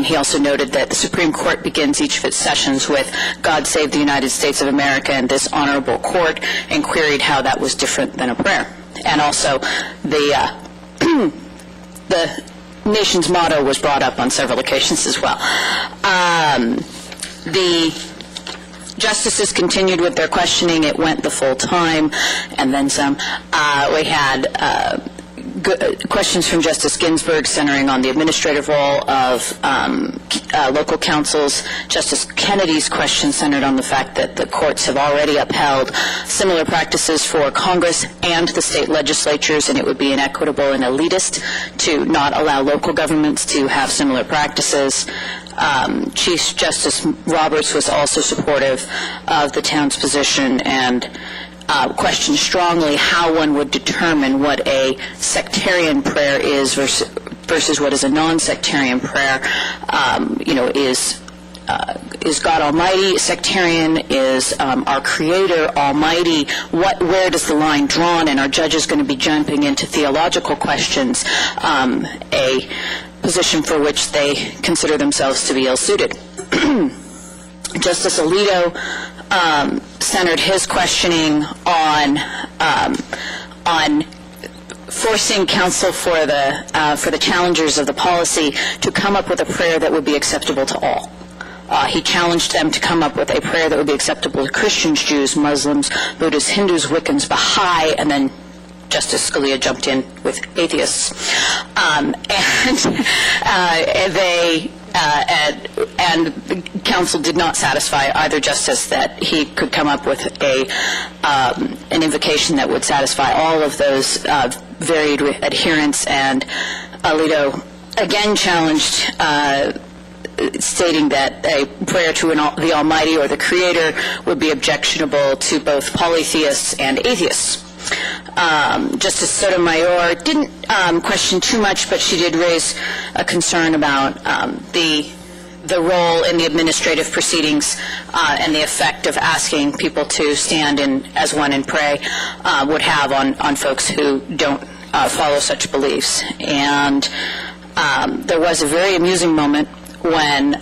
He also noted that the Supreme Court begins each of its sessions with "God save the United States of America and this honorable court," and queried how that was different than a prayer. And also the nation's motto was brought up on several occasions as well. The Justices continued with their questioning. It went the full time, and then some. We had questions from Justice Ginsburg centering on the administrative role of local councils. Justice Kennedy's question centered on the fact that the courts have already upheld similar practices for Congress and the state legislatures, and it would be inequitable and elitist to not allow local governments to have similar practices. Chief Justice Roberts was also supportive of the town's position and questioned strongly how one would determine what a sectarian prayer is versus what is a non-sectarian prayer. Is God Almighty sectarian? Is our Creator Almighty? Where does the line drawn? And are judges going to be jumping into theological questions, a position for which they consider themselves to be ill-suited? Justice Alito centered his questioning on forcing counsel for the challengers of the policy to come up with a prayer that would be acceptable to all. He challenged them to come up with a prayer that would be acceptable to Christians, Jews, Muslims, Buddhists, Hindus, Wiccans, Baha'i, and then Justice Scalia jumped in with atheists. And the counsel did not satisfy either justice that he could come up with an invocation that would satisfy all of those varied adherents. And Alito again challenged, stating that a prayer to the Almighty or the Creator would be objectionable to both polytheists and atheists. Justice Sotomayor didn't question too much, but she did raise a concern about the role in the administrative proceedings and the effect of asking people to stand as one and pray would have on folks who don't follow such beliefs. And there was a very amusing moment when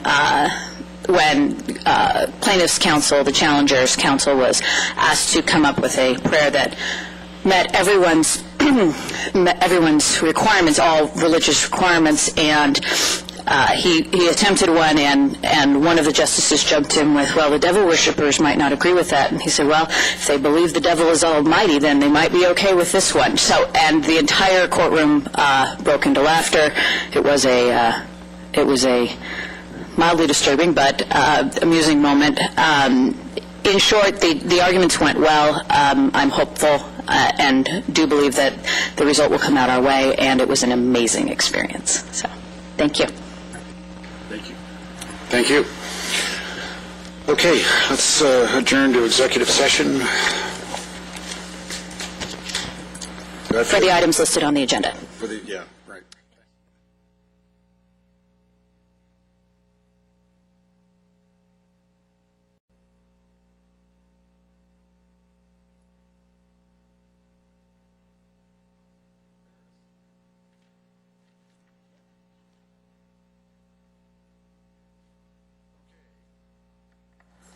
plaintiffs' counsel, the challengers' counsel, was asked to come up with a prayer that met everyone's requirements, all religious requirements, and he attempted one, and one of the justices jumped in with, well, the devil worshippers might not agree with that. And he said, well, if they believe the devil is almighty, then they might be okay with this one. So, and the entire courtroom broke into laughter. It was a mildly disturbing but amusing moment. In short, the arguments went well. I'm hopeful and do believe that the result will come out our way, and it was an amazing experience. So, thank you. Thank you. Thank you. Okay, let's adjourn to executive session. For the items listed on the agenda. Yeah, right.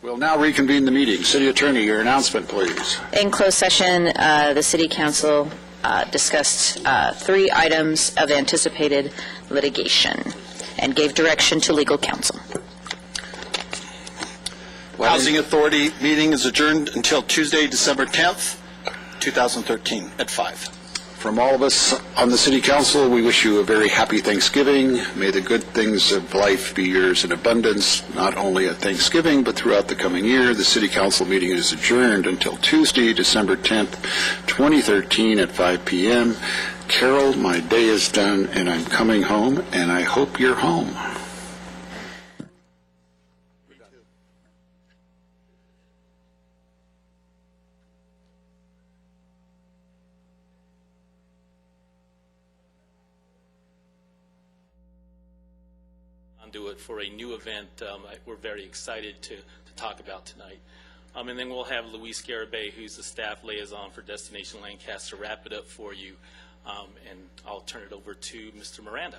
We'll now reconvene the meeting. City Attorney, your announcement, please. In closed session, the City Council discussed 3 items of anticipated litigation and gave direction to legal counsel. Housing Authority meeting is adjourned until Tuesday, December 10th, 2013, at 5. From all of us on the City Council, we wish you a very happy Thanksgiving. May the good things of life be yours in abundance, not only at Thanksgiving, but throughout the coming year. The City Council meeting is adjourned until Tuesday, December 10th, 2013 at 5 p.m. Carol, my day is done, and I'm coming home, and I hope you're home. Conduit for a new event we're very excited to talk about tonight. And then we'll have Luis Garibay, who's the staff liaison for Destination Lancaster, wrap it up for you. And I'll turn it over to Mr. Miranda.